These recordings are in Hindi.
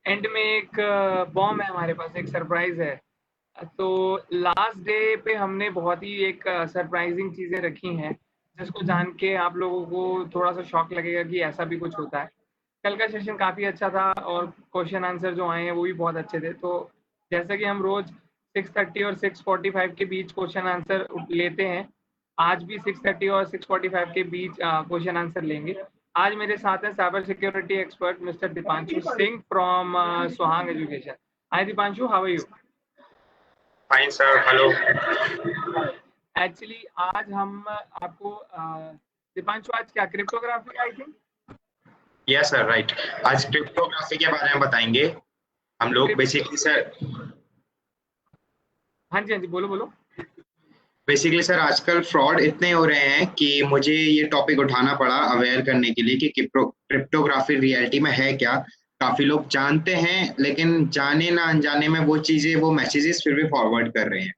एंड में एक बॉम्ब है हमारे पास, एक सरप्राइज है। तो लास्ट डे पे हमने बहुत ही एक सरप्राइजिंग चीजें रखी हैं, जिसको जान के आप लोगों को थोड़ा सा शॉक लगेगा कि ऐसा भी कुछ होता है। कल का सेशन काफी अच्छा था और क्वेश्चन आंसर जो आए हैं वो भी बहुत अच्छे थे। तो जैसे कि हम रोज 6:30 और 6:45 के बीच क्वेश्चन आंसर लेते हैं, आज भी 6:30 और 6:45 के बीच क्वेश्चन आंसर लेंगे। आज मेरे साथ है cyber security expert mister Deepanshu Singh from Suhag education. Hi Deepanshu, how are you? Fine sir, hello. Actually आज हम आपको दीपांशु आज क्या cryptography I think? Yes sir, right. आज क्रिप्टोग्राफी के बारे में बताएंगे हम लोग। बेसिकली सर, हाँ जी हाँ जी, बोलो बोलो। आजकल फ्रॉड इतने हो रहे हैं कि मुझे ये टॉपिक उठाना पड़ा अवेयर करने के लिए कि क्रिप्टोग्राफी रियलिटी में है क्या। काफी लोग जानते हैं लेकिन जाने ना अनजाने में वो चीजें, वो मैसेजेस फिर भी फॉरवर्ड कर रहे हैं।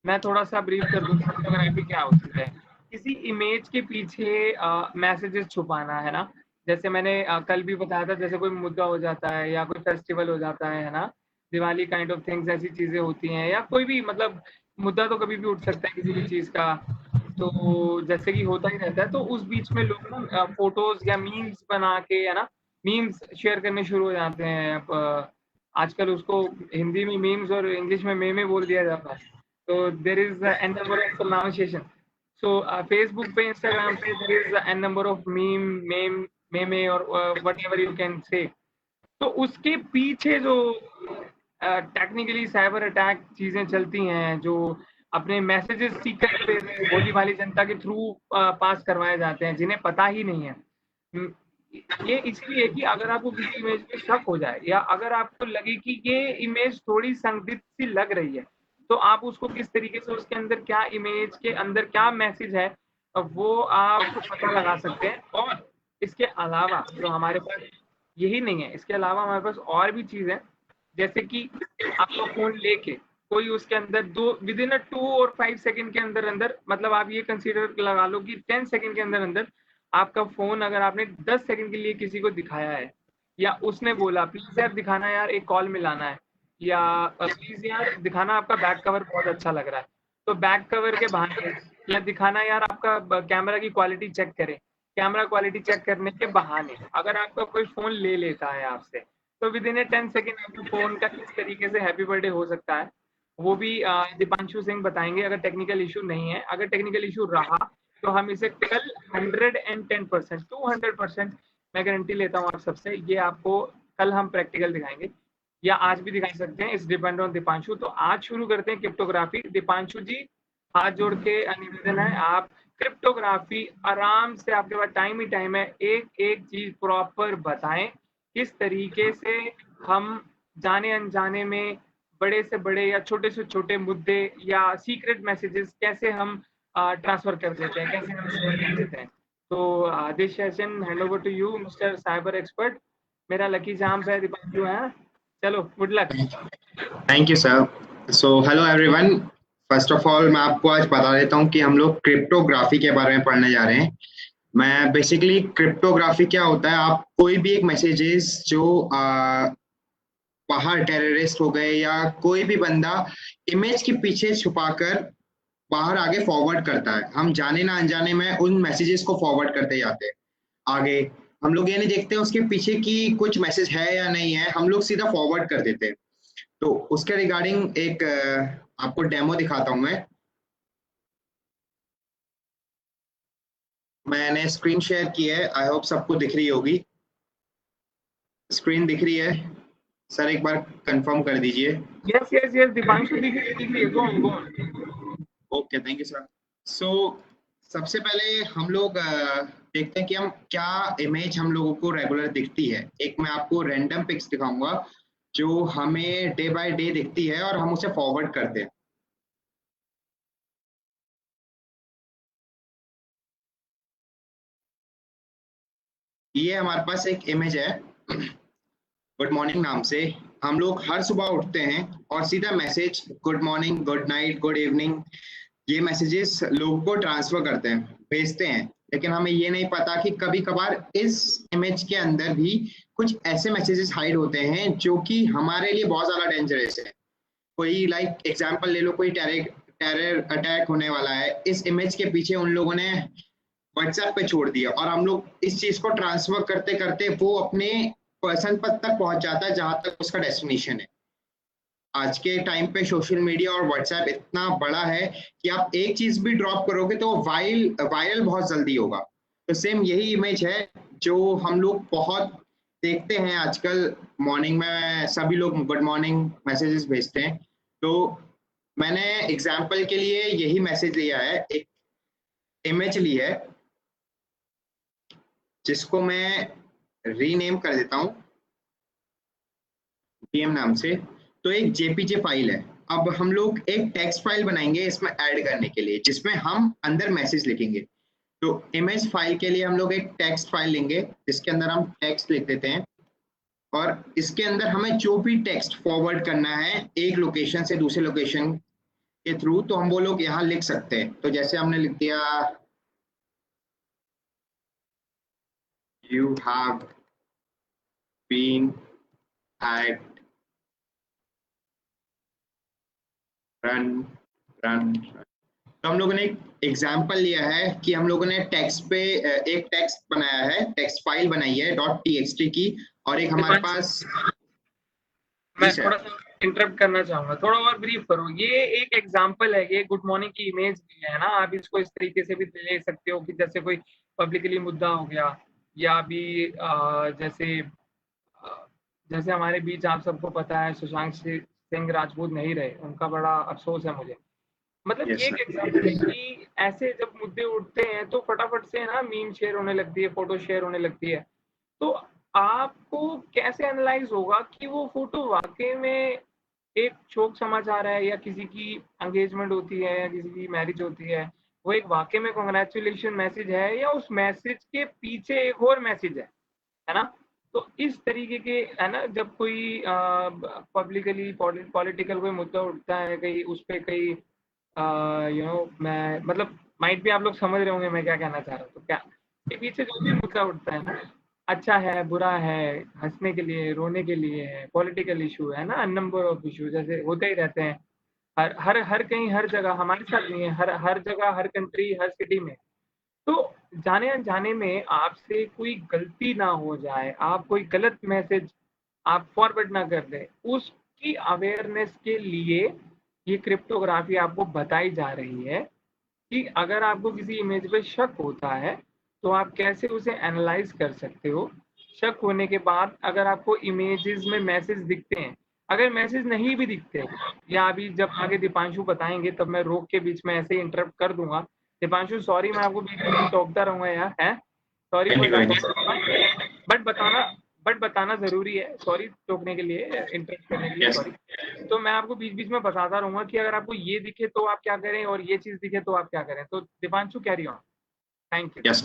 मैं थोड़ा सा ब्रीफ कर दूं क्रिप्टोग्राफी क्या होती है। किसी इमेज के पीछे मैसेजेस छुपाना, है ना। जैसे मैंने कल भी बताया था, जैसे कोई मुद्दा हो जाता है या कोई फेस्टिवल हो जाता है ना, दिवाली काइंड ऑफ थिंग्स, ऐसी चीजें होती हैं, या कोई भी मतलब मुद्दा तो कभी भी उठ सकता है किसी भी चीज का। तो जैसे कि होता ही रहता है, तो उस बीच में लोग ना फोटोज या मीम्स बना के, है ना, मीम्स शेयर करने शुरू हो जाते हैं। अब आजकल उसको हिंदी में मीम्स और इंग्लिश में मेमे बोल दिया जाता है। तो there is an number of pronunciation. So Facebook पे, इंस्टाग्राम पे there is an number of meme और what ever you can say. तो उसके पीछे जो टेक्निकली साइबर अटैक चीजें चलती हैं, जो अपने मैसेजेस सीक्रेट भोली भाली जनता के थ्रू पास करवाए जाते हैं, जिन्हें पता ही नहीं है। ये इसलिए कि अगर आपको किसी इमेज पे शक हो जाए, या अगर आपको लगे कि ये इमेज थोड़ी संदिग्ध सी लग रही है, तो आप उसको किस तरीके से, उसके अंदर क्या, इमेज के अंदर क्या मैसेज है, वो आप पता लगा सकते हैं। और इसके अलावा जो हमारे पास यही नहीं है, इसके अलावा हमारे पास और भी चीज है। जैसे कि आपका फोन लेके कोई उसके अंदर दो विद इन 2 और 5 सेकंड के अंदर अंदर, मतलब आप ये कंसीडर लगा लो कि 10 सेकंड के अंदर अंदर आपका फोन, अगर आपने 10 सेकंड के लिए किसी को दिखाया है, या उसने बोला प्लीज यार दिखाना, यार एक कॉल मिलाना है, या प्लीज यार दिखाना आपका बैक कवर बहुत अच्छा लग रहा है, तो बैक कवर के बहाने, या दिखाना यार आपका कैमरा की क्वालिटी चेक करें, कैमरा क्वालिटी चेक करने के बहाने अगर आपका कोई फोन ले लेता है आपसे, तो विद इन 10 सेकंड आपके फोन का किस तरीके से हैप्पी बर्थडे हो सकता है, वो भी दीपांशु सिंह बताएंगे। अगर टेक्निकल इशू नहीं है, अगर टेक्निकल इशू रहा, तो हम इसे कल 110%, 200% मैं गारंटी लेता हूँ आप सबसे, ये आपको कल हम प्रैक्टिकल दिखाएंगे, या आज भी दिखा सकते हैं। इस डिपेंड ऑन दीपांशु। तो आज शुरू करते हैं क्रिप्टोग्राफी। दीपांशु जी, हाथ जोड़ के निवेदन है, आप क्रिप्टोग्राफी आराम से, आपके पास टाइम ही टाइम है, एक एक चीज प्रॉपर बताएं, किस तरीके से हम जाने अनजाने में बड़े से बड़े या छोटे से छोटे मुद्दे या सीक्रेट मैसेजेस कैसे हम ट्रांसफर कर देते हैं, कैसे हम शेयर कर देते हैं। तो this session hand over to you mister cyber expert. मेरा लकी जाम पे दीपांशु है। चलो, good luck. Thank you sir. So hello everyone. First of all मैं आपको आज बता देता हूँ कि हम लोग क्रिप्टोग्राफी के बारे में पढ़ने जा रहे हैं। मैं बेसिकली क्रिप्टोग्राफी क्या होता है, आप कोई भी एक मैसेजेस जो बाहर टेररिस्ट हो गए या कोई भी बंदा इमेज के पीछे छुपाकर बाहर आगे फॉरवर्ड करता है, हम जाने ना अनजाने में उन मैसेजेस को फॉरवर्ड करते जाते हैं आगे। हम लोग ये नहीं देखते उसके पीछे की कुछ मैसेज है या नहीं है, हम लोग सीधा फॉरवर्ड कर देते हैं। तो उसके रिगार्डिंग एक आपको डेमो दिखाता हूं मैंने स्क्रीन शेयर की है, आई होप सबको दिख रही होगी। स्क्रीन दिख रही है सर? एक बार कंफर्म कर दीजिए। यस यस यस दीपांशु, दिख रही है, go on go on. Okay, thank you sir. So सबसे पहले हम लोग देखते हैं कि हम क्या इमेज हम लोगों को रेगुलर दिखती है। एक मैं आपको रैंडम पिक्स दिखाऊंगा जो हमें डे बाय डे दिखती है और हम उसे फॉरवर्ड करते हैं। ये हमारे पास एक इमेज है गुड मॉर्निंग नाम से। हम लोग हर सुबह उठते हैं और सीधा message good morning, good night, good evening, ये मैसेजेस लोगों को ट्रांसफर करते हैं, भेजते हैं। लेकिन हमें ये नहीं पता कि कभी कभार इस इमेज के अंदर भी कुछ ऐसे मैसेजेस हाइड होते हैं जो कि हमारे लिए बहुत ज्यादा डेंजरस है। कोई लाइक एग्जांपल ले लो, कोई टेरर अटैक होने वाला है, इस इमेज के पीछे उन लोगों ने व्हाट्सएप पे छोड़ दिया और हम लोग इस चीज को ट्रांसफर करते करते वो अपने पर्सन पर तक पहुंच जाता है जहां तक उसका डेस्टिनेशन है। आज के टाइम पे सोशल मीडिया और व्हाट्सएप इतना बड़ा है कि आप एक चीज भी ड्रॉप करोगे तो वायरल बहुत जल्दी होगा। तो सेम यही इमेज है जो हम लोग बहुत देखते हैं आजकल। मॉर्निंग में सभी लोग गुड मॉर्निंग मैसेजेस भेजते हैं। तो मैंने एग्जाम्पल के लिए यही मैसेज लिया है, एक इमेज ली है जिसको मैं रीनेम कर देता हूँ डीएम नाम से। तो एक जेपीजे फाइल है। अब हम लोग एक टेक्स्ट फाइल बनाएंगे इसमें ऐड करने के लिए, जिसमें हम अंदर मैसेज लिखेंगे। तो इमेज फाइल के लिए हम लोग एक टेक्स्ट फाइल लेंगे जिसके अंदर हम टेक्स्ट लिख देते हैं, और इसके अंदर हमें जो भी टेक्स्ट फॉरवर्ड करना है एक लोकेशन से दूसरे लोकेशन के थ्रू, तो हम वो लोग यहाँ लिख सकते हैं। तो जैसे हमने लिख दिया, you have been hacked run run. तो हम लोगों ने एक एग्जाम्पल लिया है कि हम लोगों ने टेक्स्ट पे एक टेक्स्ट बनाया है, टेक्स्ट फाइल बनाई है .txt की, और एक हमारे पास। मैं थोड़ा सा इंटरप्ट करना चाहूंगा, थोड़ा और ब्रीफ करो। ये एक एग्जांपल है, ये गुड मॉर्निंग की इमेज भी है ना, आप इसको इस तरीके से भी ले सकते हो कि जैसे कोई पब्लिकली मुद्दा हो गया, या अभी जैसे जैसे हमारे बीच आप सबको पता है सुशांत सिंह राजपूत नहीं रहे, उनका बड़ा अफसोस है मुझे। मतलब ये यस एक एग्जाम्पल है कि ऐसे जब मुद्दे उठते हैं तो फटाफट से ना मीम शेयर होने लगती है, फोटो शेयर होने लगती है। तो आपको कैसे एनालाइज होगा कि वो फोटो वाकई में एक शोक समाचार है, या किसी की एंगेजमेंट होती है, या किसी की मैरिज होती है, वो एक वाकई में कांग्रेचुलेशन मैसेज है, या उस मैसेज के पीछे एक और मैसेज है ना? तो इस तरीके के है ना, जब कोई पब्लिकली पॉलिटिकल कोई मुद्दा उठता है कहीं, उस पे कहीं मैं मतलब माइट भी आप लोग समझ रहे होंगे मैं क्या कहना चाह रहा हूँ। तो क्या के पीछे जो भी मुद्दा उठता है ना, अच्छा है, बुरा है, हंसने के लिए, रोने के लिए है, पॉलिटिकल इशू है ना, नंबर ऑफ इशू जैसे होते ही रहते हैं हर हर हर कहीं, हर जगह। हमारे साथ नहीं है, हर हर जगह, हर कंट्री, हर सिटी में। तो जाने अनजाने में आपसे कोई गलती ना हो जाए, आप कोई गलत मैसेज आप फॉरवर्ड ना कर दें, उसकी अवेयरनेस के लिए ये क्रिप्टोग्राफी आपको बताई जा रही है कि अगर आपको किसी इमेज पे शक होता है तो आप कैसे उसे एनालाइज कर सकते हो। शक होने के बाद अगर आपको इमेजेस में मैसेज दिखते हैं, अगर मैसेज नहीं भी दिखते, या अभी जब आगे दीपांशु बताएंगे तब मैं रोक के बीच में ऐसे ही इंटरप्ट कर दूंगा। दीपांशु सॉरी, मैं आपको बीच में टोकता रहूंगा यार, है सॉरी फॉर दैट, बट बताना बट बताना जरूरी है। सॉरी टोकने के लिए, इंटरप्ट करने के लिए यस सॉरी। तो मैं आपको बीच बीच में बताता रहूंगा कि अगर आपको ये दिखे तो आप क्या करें, और ये चीज दिखे तो आप क्या करें। तो Deepanshu carry on. Thank you. Yes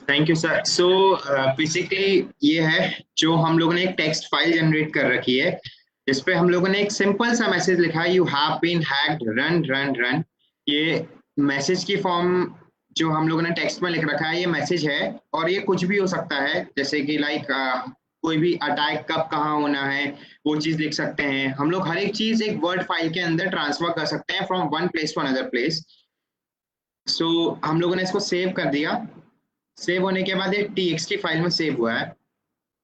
thank you sir. So basically ये है जो हम लोगों ने एक टेक्स्ट फाइल जनरेट कर रखी है, जिसपे हम लोगों ने एक सिंपल सा मैसेज लिखा है, you have been hacked run run run. ये मैसेज की फॉर्म जो हम लोगों ने टेक्स्ट में लिख रखा है ये मैसेज है, और ये कुछ भी हो सकता है, जैसे कि लाइक कोई भी अटैक कब कहाँ होना है वो चीज लिख सकते हैं। हम लोग हर एक चीज एक वर्ड फाइल के अंदर ट्रांसफर कर सकते हैं from one place to another place. So हम लोगों ने इसको सेव कर दिया। सेव होने के बाद ये txt फाइल में सेव हुआ है,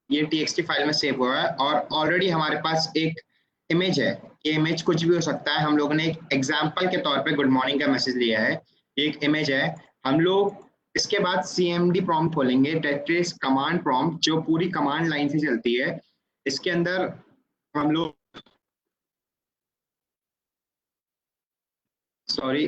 ये txt फाइल में सेव हुआ है, और ऑलरेडी हमारे पास एक इमेज है। ये इमेज कुछ भी हो सकता है। हम लोगों ने एक एग्जाम्पल के तौर पे गुड मॉर्निंग का मैसेज लिया है, ये एक इमेज है। हम लोग इसके बाद cmd प्रॉम्प्ट खोलेंगे, दैट इज कमांड प्रॉम्प्ट, जो पूरी कमांड लाइन से चलती है। इसके अंदर हम लोग सॉरी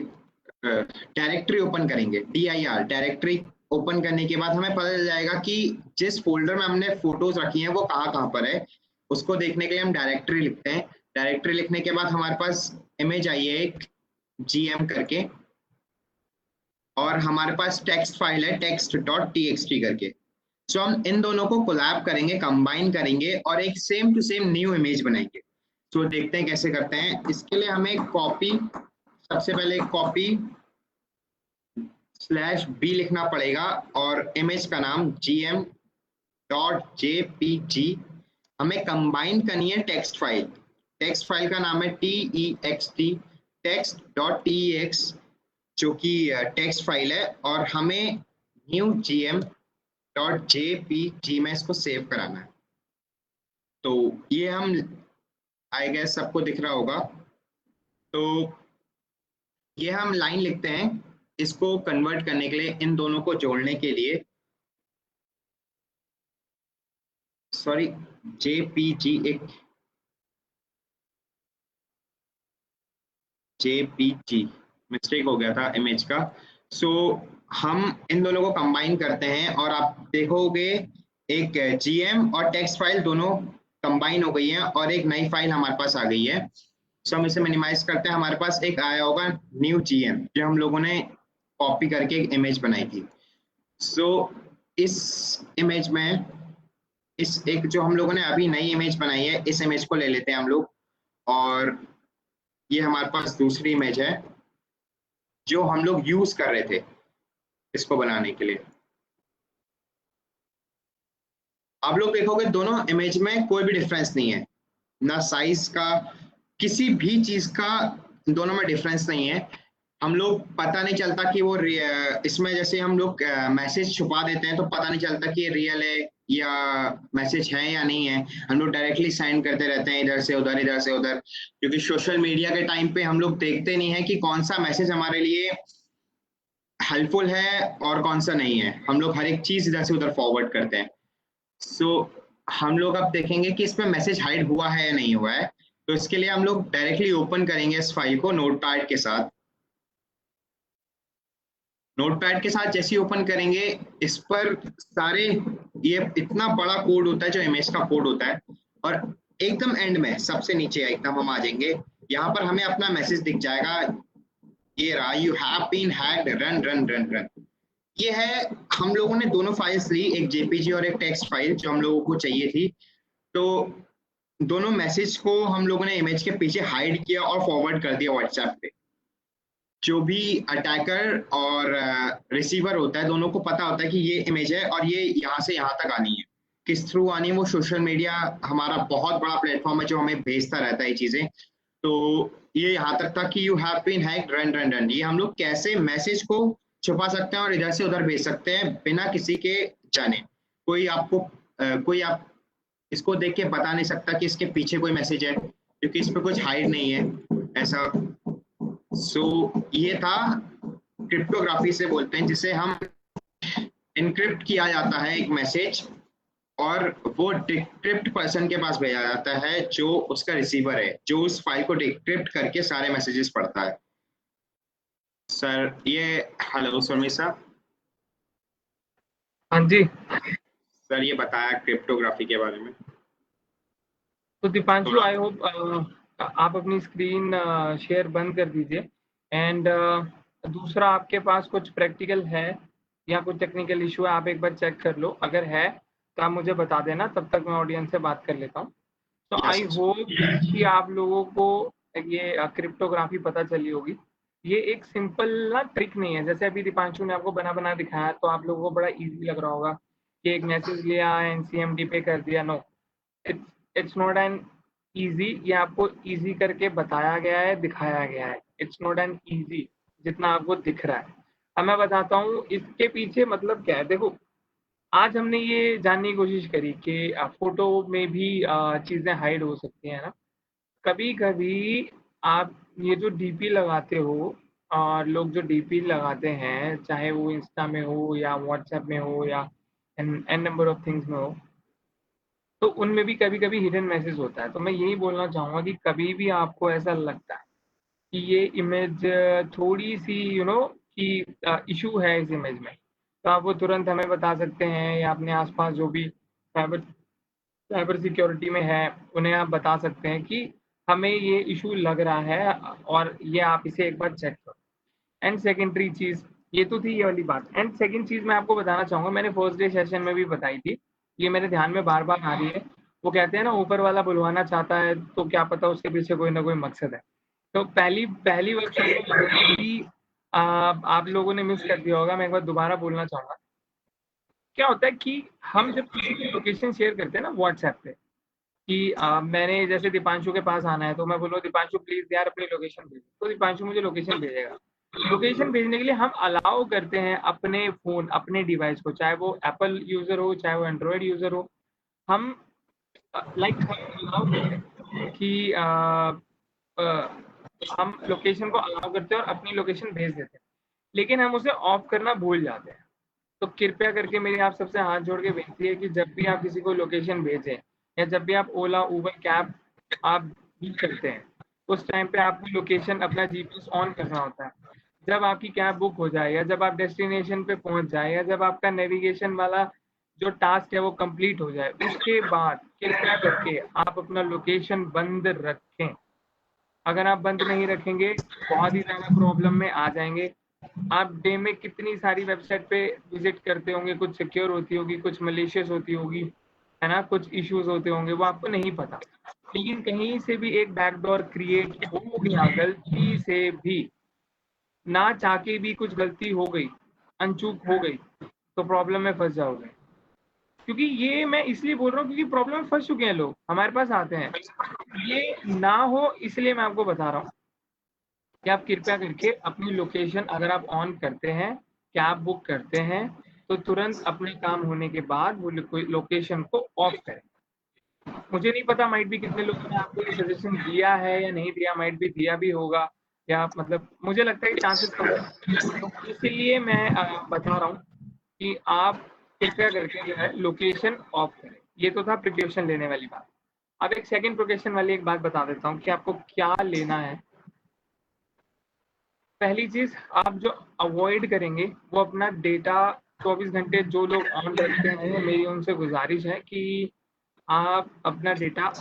डायरेक्टरी ओपन करेंगे, dir डायरेक्टरी ओपन करने के बाद हमें पता चल जाएगा कि जिस फोल्डर में हमने फोटोज रखी हैं वो कहाँ कहाँ पर है। उसको देखने के लिए हम डायरेक्टरी लिखते हैं। डायरेक्टरी लिखने के बाद हमारे पास इमेज आई है एक gm करके, और हमारे पास टेक्स्ट फाइल है text.txt करके। सो हम इन दोनों को कोलैब करेंगे, कंबाइन करेंगे, और एक same to same new image बनाएंगे। तो देखते हैं कैसे करते हैं। इसके लिए हमें कॉपी, सबसे पहले कॉपी /b लिखना पड़ेगा और इमेज का नाम gm.jpg। हमें कंबाइन करनी है टेक्स्ट फाइल। टेक्स्ट फाइल का नाम है text.text, जो कि टेक्स्ट फाइल है, और हमें न्यू gm.jpg में इसको सेव कराना है। तो ये हम आई गेस सबको दिख रहा होगा। तो ये हम लाइन लिखते हैं इसको कन्वर्ट करने के लिए, इन दोनों को जोड़ने के लिए। सॉरी, जेपीजी एक जेपीजी मिस्टेक हो गया था इमेज का। सो हम इन दोनों को कंबाइन करते हैं और आप देखोगे एक जीएम और टेक्स्ट फाइल दोनों कंबाइन हो गई है और एक नई फाइल हमारे पास आ गई है। सो हम इसे मिनिमाइज करते हैं। हमारे पास एक आया होगा न्यू जीएम, जो हम लोगों ने कॉपी करके एक इमेज बनाई थी। सो इस इमेज में इस एक जो हम लोगों ने अभी नई इमेज बनाई है, इस इमेज को ले लेते हैं हम लोग, और ये हमारे पास दूसरी इमेज है जो हम लोग यूज कर रहे थे इसको बनाने के लिए। आप लोग देखोगे दोनों इमेज में कोई भी डिफरेंस नहीं है, ना साइज का, किसी भी चीज का दोनों में डिफरेंस नहीं है। हम लोग पता नहीं चलता कि वो इसमें जैसे हम लोग मैसेज छुपा देते हैं तो पता नहीं चलता कि ये रियल है या मैसेज है या नहीं है। हम लोग डायरेक्टली सेंड करते रहते हैं इधर से उधर इधर से उधर, क्योंकि सोशल मीडिया के टाइम पे हम लोग देखते नहीं है कि कौन सा मैसेज हमारे लिए हेल्पफुल है और कौन सा नहीं है। हम लोग हर एक चीज इधर से उधर फॉरवर्ड करते हैं। सो हम लोग अब देखेंगे कि इसमें मैसेज हाइड हुआ है या नहीं हुआ है। तो इसके लिए हम लोग डायरेक्टली ओपन करेंगे इस फाइल को नोटपैड के साथ। नोटपैड के साथ जैसे ही ओपन करेंगे, इस पर सारे ये इतना बड़ा कोड होता है जो इमेज का कोड होता है, और एकदम एंड में सबसे नीचे एकदम हम आ जाएंगे, यहाँ पर हमें अपना मैसेज दिख जाएगा। ये रहा, you have been hacked, run run run run. ये है, हम लोगों ने दोनों फाइल्स ली, एक जेपीजी और एक टेक्स्ट फाइल जो हम लोगों को चाहिए थी। तो दोनों मैसेज को हम लोगों ने इमेज के पीछे हाइड किया और फॉरवर्ड कर दिया व्हाट्सएप पे। जो भी अटैकर और रिसीवर होता है, दोनों को पता होता है कि ये इमेज है और ये यहाँ से यहाँ तक आनी है। किस थ्रू आनी है? वो सोशल मीडिया हमारा बहुत बड़ा प्लेटफॉर्म है जो हमें भेजता रहता है ये चीजें। तो ये यहाँ तक था कि you have been hacked, run run run. ये हम लोग कैसे मैसेज को छुपा सकते हैं और इधर से उधर भेज सकते हैं बिना किसी के जाने। कोई आप इसको देख के बता नहीं सकता कि इसके पीछे कोई मैसेज है, क्योंकि इस पर कुछ हाइड नहीं है ऐसा। सो ये था, क्रिप्टोग्राफी से बोलते हैं, जिसे हम इनक्रिप्ट किया जाता है एक मैसेज, और वो डिक्रिप्ट पर्सन के पास भेजा जाता है जो उसका रिसीवर है, जो उस फाइल को डिक्रिप्ट करके सारे मैसेजेस पढ़ता है। सर ये हेलो सुरमी साहब। हाँ जी सर ये बताया क्रिप्टोग्राफी के बारे में। तो दीपांशु, आई होप आप अपनी स्क्रीन शेयर बंद कर दीजिए। एंड दूसरा, आपके पास कुछ प्रैक्टिकल है या कुछ टेक्निकल इशू है, आप एक बार चेक कर लो। अगर है तो आप मुझे बता देना, तब तक मैं ऑडियंस से बात कर लेता हूँ। तो आई होप कि आप लोगों को ये क्रिप्टोग्राफी पता चली होगी। ये एक सिंपल ना ट्रिक नहीं है, जैसे अभी दीपांशु ने आपको बना बना दिखाया, तो आप लोगों को बड़ा इजी लग रहा होगा कि एक मैसेज लिया, एनसीएमडी पे कर दिया। No, it's not an easy. ये आपको ईजी करके बताया गया है, दिखाया गया है। इट्स नॉट एन ईजी जितना आपको दिख रहा है। अब मैं बताता हूँ इसके पीछे मतलब क्या है। देखो, आज हमने ये जानने की कोशिश करी कि फोटो में भी चीजें हाइड हो सकती है ना। कभी कभी आप ये जो डीपी लगाते हो, और लोग जो डीपी लगाते हैं, चाहे वो इंस्टा में हो या व्हाट्सएप में हो या एन नंबर ऑफ थिंग्स में हो, तो उनमें भी कभी कभी हिडन मैसेज होता है। तो मैं यही बोलना चाहूंगा कि कभी भी आपको ऐसा लगता है कि ये इमेज थोड़ी सी कि इशू है इस इमेज में, तो आप वो तुरंत हमें बता सकते हैं, या अपने आसपास जो भी साइबर साइबर सिक्योरिटी में है उन्हें आप बता सकते हैं कि हमें ये इशू लग रहा है और ये आप इसे एक बार चेक करो। एंड सेकेंडरी चीज, ये तो थी ये वाली बात। एंड सेकेंड चीज मैं आपको बताना चाहूंगा, मैंने फर्स्ट डे सेशन में भी बताई थी, ये मेरे ध्यान में बार बार आ रही है। वो कहते हैं ना, ऊपर वाला बुलवाना चाहता है तो क्या पता उसके पीछे कोई ना कोई मकसद है। तो पहली वर्कशॉप में आप लोगों ने मिस कर दिया होगा, मैं एक बार दोबारा बोलना चाहूँगा। क्या होता है कि हम जब किसी की लोकेशन शेयर करते हैं ना व्हाट्सएप पे कि मैंने जैसे दीपांशु के पास आना है, तो मैं बोलूँ दीपांशु प्लीज़ यार अपनी लोकेशन भेज, तो दीपांशु मुझे लोकेशन भेजेगा। लोकेशन भेजने के लिए हम अलाउ करते हैं अपने फ़ोन, अपने डिवाइस को, चाहे वो एप्पल यूज़र हो, चाहे वो एंड्रॉयड यूज़र हो। हम लाइक हम अलाउ करते हैं कि अ, हम लोकेशन को अलाउ करते हैं और अपनी लोकेशन भेज देते हैं। लेकिन हम उसे ऑफ करना भूल जाते हैं। तो कृपया करके मेरी आप सबसे हाथ जोड़ के विनती है कि जब भी आप किसी को लोकेशन भेजें या जब भी आप ओला, उबर, कैब आप बुक करते हैं, उस टाइम पे आपको लोकेशन अपना जीपीएस ऑन करना होता है। जब आपकी कैब बुक हो जाए या जब आप डेस्टिनेशन पे पहुंच जाए या जब आपका नेविगेशन वाला जो टास्क है वो कंप्लीट हो जाए, उसके बाद कृपया करके आप अपना लोकेशन बंद रखें। अगर आप बंद नहीं रखेंगे, बहुत ही ज़्यादा प्रॉब्लम में आ जाएँगे। आप डे में कितनी सारी वेबसाइट पे विज़िट करते होंगे, कुछ सिक्योर होती होगी, कुछ मैलिशियस होती होगी, है ना? कुछ इश्यूज़ होते होंगे, वो आपको नहीं पता। लेकिन कहीं से भी एक बैकडोर क्रिएट हो गया गलती से भी, ना चाह के भी कुछ गलती हो गई, अनचूक हो गई, तो प्रॉब्लम में फँस जाओगे। क्योंकि ये मैं इसलिए बोल रहा हूँ क्योंकि प्रॉब्लम में फँस चुके हैं लोग, हमारे पास आते हैं। ये ना हो इसलिए मैं आपको बता रहा हूँ कि आप कृपया करके अपनी लोकेशन अगर आप ऑन करते हैं, कैब बुक करते हैं, तो तुरंत अपने काम होने के बाद वो लोकेशन को ऑफ करें। मुझे नहीं पता माइट भी कितने लोगों ने आपको ये सजेशन दिया है या नहीं दिया, माइट भी दिया भी होगा या मतलब मुझे लगता है कि चांसेस कम है। तो इसीलिए मैं बता रहा हूँ कि आप कृपया करके जो है लोकेशन ऑफ करें। ये तो था प्रिकॉशन लेने वाली बात। अब एक सेकंड प्रिकॉशन वाली एक बात बता देता हूँ कि आपको क्या लेना है। पहली चीज़ आप जो अवॉइड करेंगे वो अपना डेटा 24 घंटे जो लोग ऑन रखते हैं, मेरी उनसे गुज़ारिश है कि आप अपना डेटा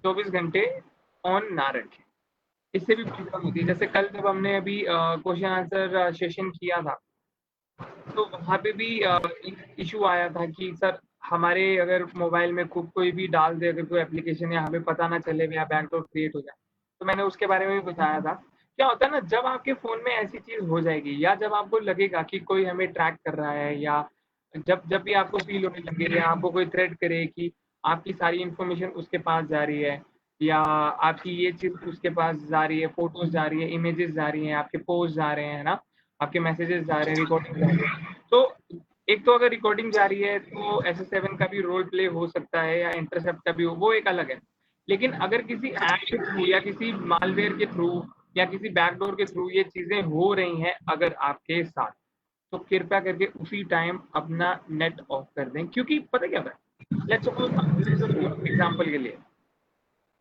24 घंटे ऑन ना रखें। इससे भी प्रॉब्लम होती है। जैसे कल जब हमने अभी क्वेश्चन आंसर सेशन किया था, तो वहाँ पे भी एक इश्यू आया था कि सर हमारे अगर मोबाइल में कोई भी डाल दे अगर कोई एप्लीकेशन या हमें पता ना चले या बैकडोर क्रिएट हो जाए, तो मैंने उसके बारे में भी बताया था। क्या होता है ना जब आपके फ़ोन में ऐसी चीज़ हो जाएगी या जब आपको लगेगा कि कोई हमें ट्रैक कर रहा है या जब जब भी आपको फ़ील होने लगे या आपको कोई थ्रेट करे कि आपकी सारी इन्फॉर्मेशन उसके पास जा रही है या आपकी ये चीज़ उसके पास जा रही है, फ़ोटोज़ जा रही है, इमेजेस जा रही हैं, आपके पोस्ट जा रहे हैं, है ना? आपके मैसेजेस जा रहे हैं, रिकॉर्डिंग जा रही है। तो एक तो अगर रिकॉर्डिंग जा रही है तो SS7 का भी रोल प्ले हो सकता है या इंटरसेप्ट का भी हो, वो एक अलग है। लेकिन अगर किसी ऐप के थ्रू या किसी मालवेयर के थ्रू या किसी बैकडोर के थ्रू ये चीज़ें हो रही हैं अगर आपके साथ, तो कृपया करके उसी टाइम अपना नेट ऑफ कर दें। क्योंकि पता क्या होता है? लेट्स सपोज़ एग्ज़ाम्पल के लिए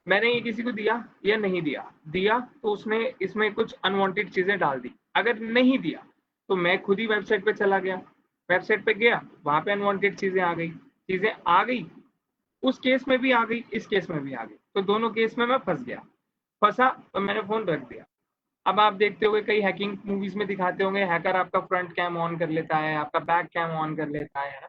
मैंने ये किसी को दिया या नहीं दिया, दिया तो उसने इसमें कुछ अनवांटेड चीज़ें डाल दी। अगर नहीं दिया, तो मैं खुद ही वेबसाइट पे चला गया, वेबसाइट पे गया, वहाँ पे अनवांटेड चीज़ें आ गई, उस केस में भी आ गई, इस केस में भी आ गई। तो दोनों केस में मैं फँस गया। फँसा तो मैंने फ़ोन रख दिया। अब आप देखते होंगे कई हैकिंग मूवीज़ में दिखाते होंगे हैकर आपका फ्रंट कैम ऑन कर लेता है, आपका बैक कैम ऑन कर लेता है ना?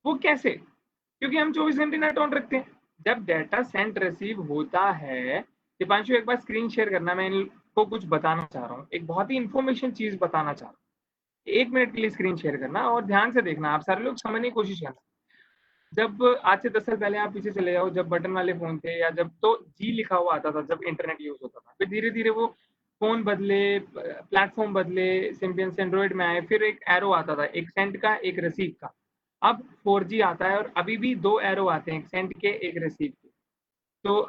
वो कैसे? क्योंकि हम 24 घंटे नेट ऑन रखते हैं। जब डाटा सेंड रिसीव होता है, दीपांशु एक बार स्क्रीन शेयर करना, मैं इनको कुछ बताना चाह रहा हूँ। एक बहुत ही इन्फॉर्मेशन चीज़ बताना चाह रहा हूँ। 1 मिनट के लिए स्क्रीन शेयर करना और ध्यान से देखना, आप सारे लोग समझने की कोशिश करना। जब आज से 10 साल पहले आप पीछे चले जाओ, जब बटन वाले फ़ोन थे या जब तो जी लिखा हुआ आता था, जब इंटरनेट यूज़ होता था। फिर धीरे-धीरे वो फ़ोन बदले, प्लेटफ़ॉर्म बदले, सिम्बियन से एंड्रॉइड में आए, फिर एक एरो आता था, एक सेंड का, एक रिसीव का। अब 4G आता है और अभी भी 2 एरो आते हैं, एक सेंड के, एक रिसीव के। तो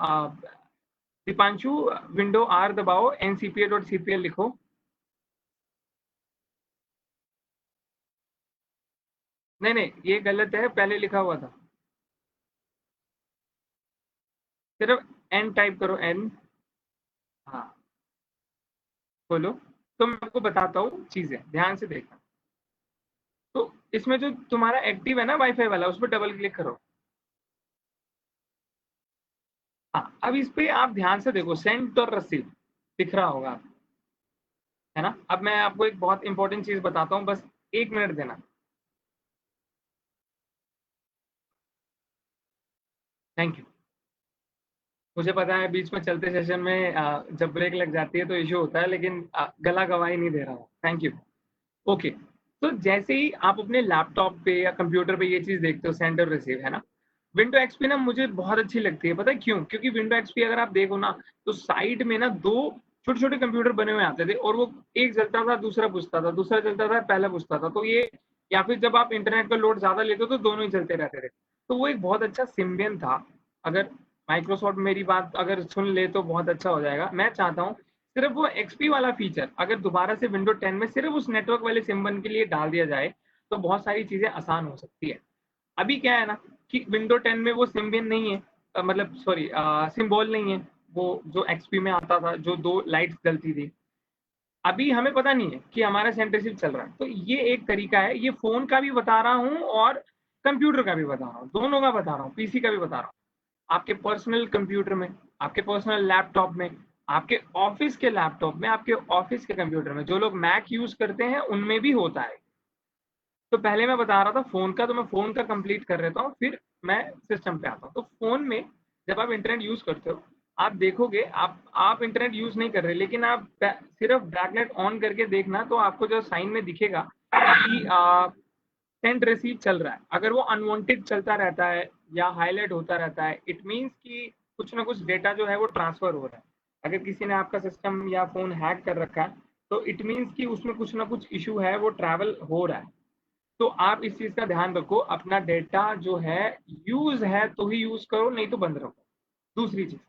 दीपांशु विंडो आर दबाओ, ncpa.cpl लिखो। नहीं, नहीं, ये गलत है, पहले लिखा हुआ था। सिर्फ एन टाइप करो, एन। हाँ, खोलो। तो मैं आपको बताता हूँ चीज़ें, ध्यान से देखना। तो इसमें जो तुम्हारा एक्टिव है ना वाईफ़ाई वाला, उस पे डबल क्लिक करो। हाँ, अब इस पे आप ध्यान से देखो, सेंड और रिसीव दिख रहा होगा, है ना? अब मैं आपको एक बहुत इंपॉर्टेंट चीज़ बताता हूँ, बस 1 मिनट देना। Thank you. मुझे पता है बीच में चलते सेशन में जब ब्रेक लग जाती है तो इश्यू होता है, लेकिन गला गवाही नहीं दे रहा हूँ। Thank you. ओके, तो जैसे ही आप अपने लैपटॉप पे या कंप्यूटर पे ये चीज़ देखते हो, सेंड और रिसीव, है ना? विंडो एक्सपी ना मुझे बहुत अच्छी लगती है, पता है क्यों? क्योंकि विंडो एक्सपी अगर आप देखो ना, तो साइड में ना 2 छोटे-छोटे कंप्यूटर बने हुए आते थे और वो एक जलता था, दूसरा बुझता था, दूसरा जलता था, पहला बुझता था। तो ये, या फिर जब आप इंटरनेट का लोड ज़्यादा लेते हो तो दोनों ही चलते रहते थे। तो वो एक बहुत अच्छा सिम्बियन था। अगर माइक्रोसॉफ्ट मेरी बात अगर सुन ले तो बहुत अच्छा हो जाएगा। मैं चाहता हूँ सिर्फ वो एक्सपी वाला फीचर अगर दोबारा से विंडो 10 में सिर्फ उस नेटवर्क वाले सिम्बन के लिए डाल दिया जाए, तो बहुत सारी चीज़ें आसान हो सकती है। अभी क्या है ना कि विंडो 10 में वो सिम्बियन नहीं है, मतलब सॉरी सिंबल नहीं है, वो जो एक्सपी में आता था, जो 2 लाइट्स जलती थी। अभी हमें पता नहीं है कि हमारा सेंटरशिप चल रहा है। तो ये एक तरीका है, ये फ़ोन का भी बता रहा हूँ और कंप्यूटर का भी बता रहा हूँ, दोनों का बता रहा हूँ, पीसी का भी बता रहा हूँ। आपके पर्सनल कंप्यूटर में, आपके पर्सनल लैपटॉप में, आपके ऑफिस के लैपटॉप में, आपके ऑफिस के कंप्यूटर में, जो लोग मैक यूज़ करते हैं, उनमें भी होता है। तो पहले मैं बता रहा था फ़ोन का, तो मैं फ़ोन का कंप्लीट कर लेता हूँ, फिर मैं सिस्टम पे आता हूँ। तो फ़ोन में जब आप इंटरनेट यूज़ करते हो, आप देखोगे आप इंटरनेट यूज़ नहीं कर रहे, लेकिन आप सिर्फ डार्कनेट ऑन करके देखना, तो आपको जो साइन में दिखेगा कि सेंड रिसीव चल रहा है। अगर वो अनवांटेड चलता रहता है या हाईलाइट होता रहता है, इट मीन्स कि कुछ ना कुछ डेटा जो है वो ट्रांसफर हो रहा है। अगर किसी ने आपका सिस्टम या फ़ोन हैक कर रखा है, तो इट मीन्स कि उसमें कुछ ना कुछ इश्यू है, वो ट्रैवल हो रहा है। तो आप इस चीज़ का ध्यान रखो, अपना डेटा जो है यूज़ है तो ही यूज़ करो, नहीं तो बंद रखो। दूसरी चीज़,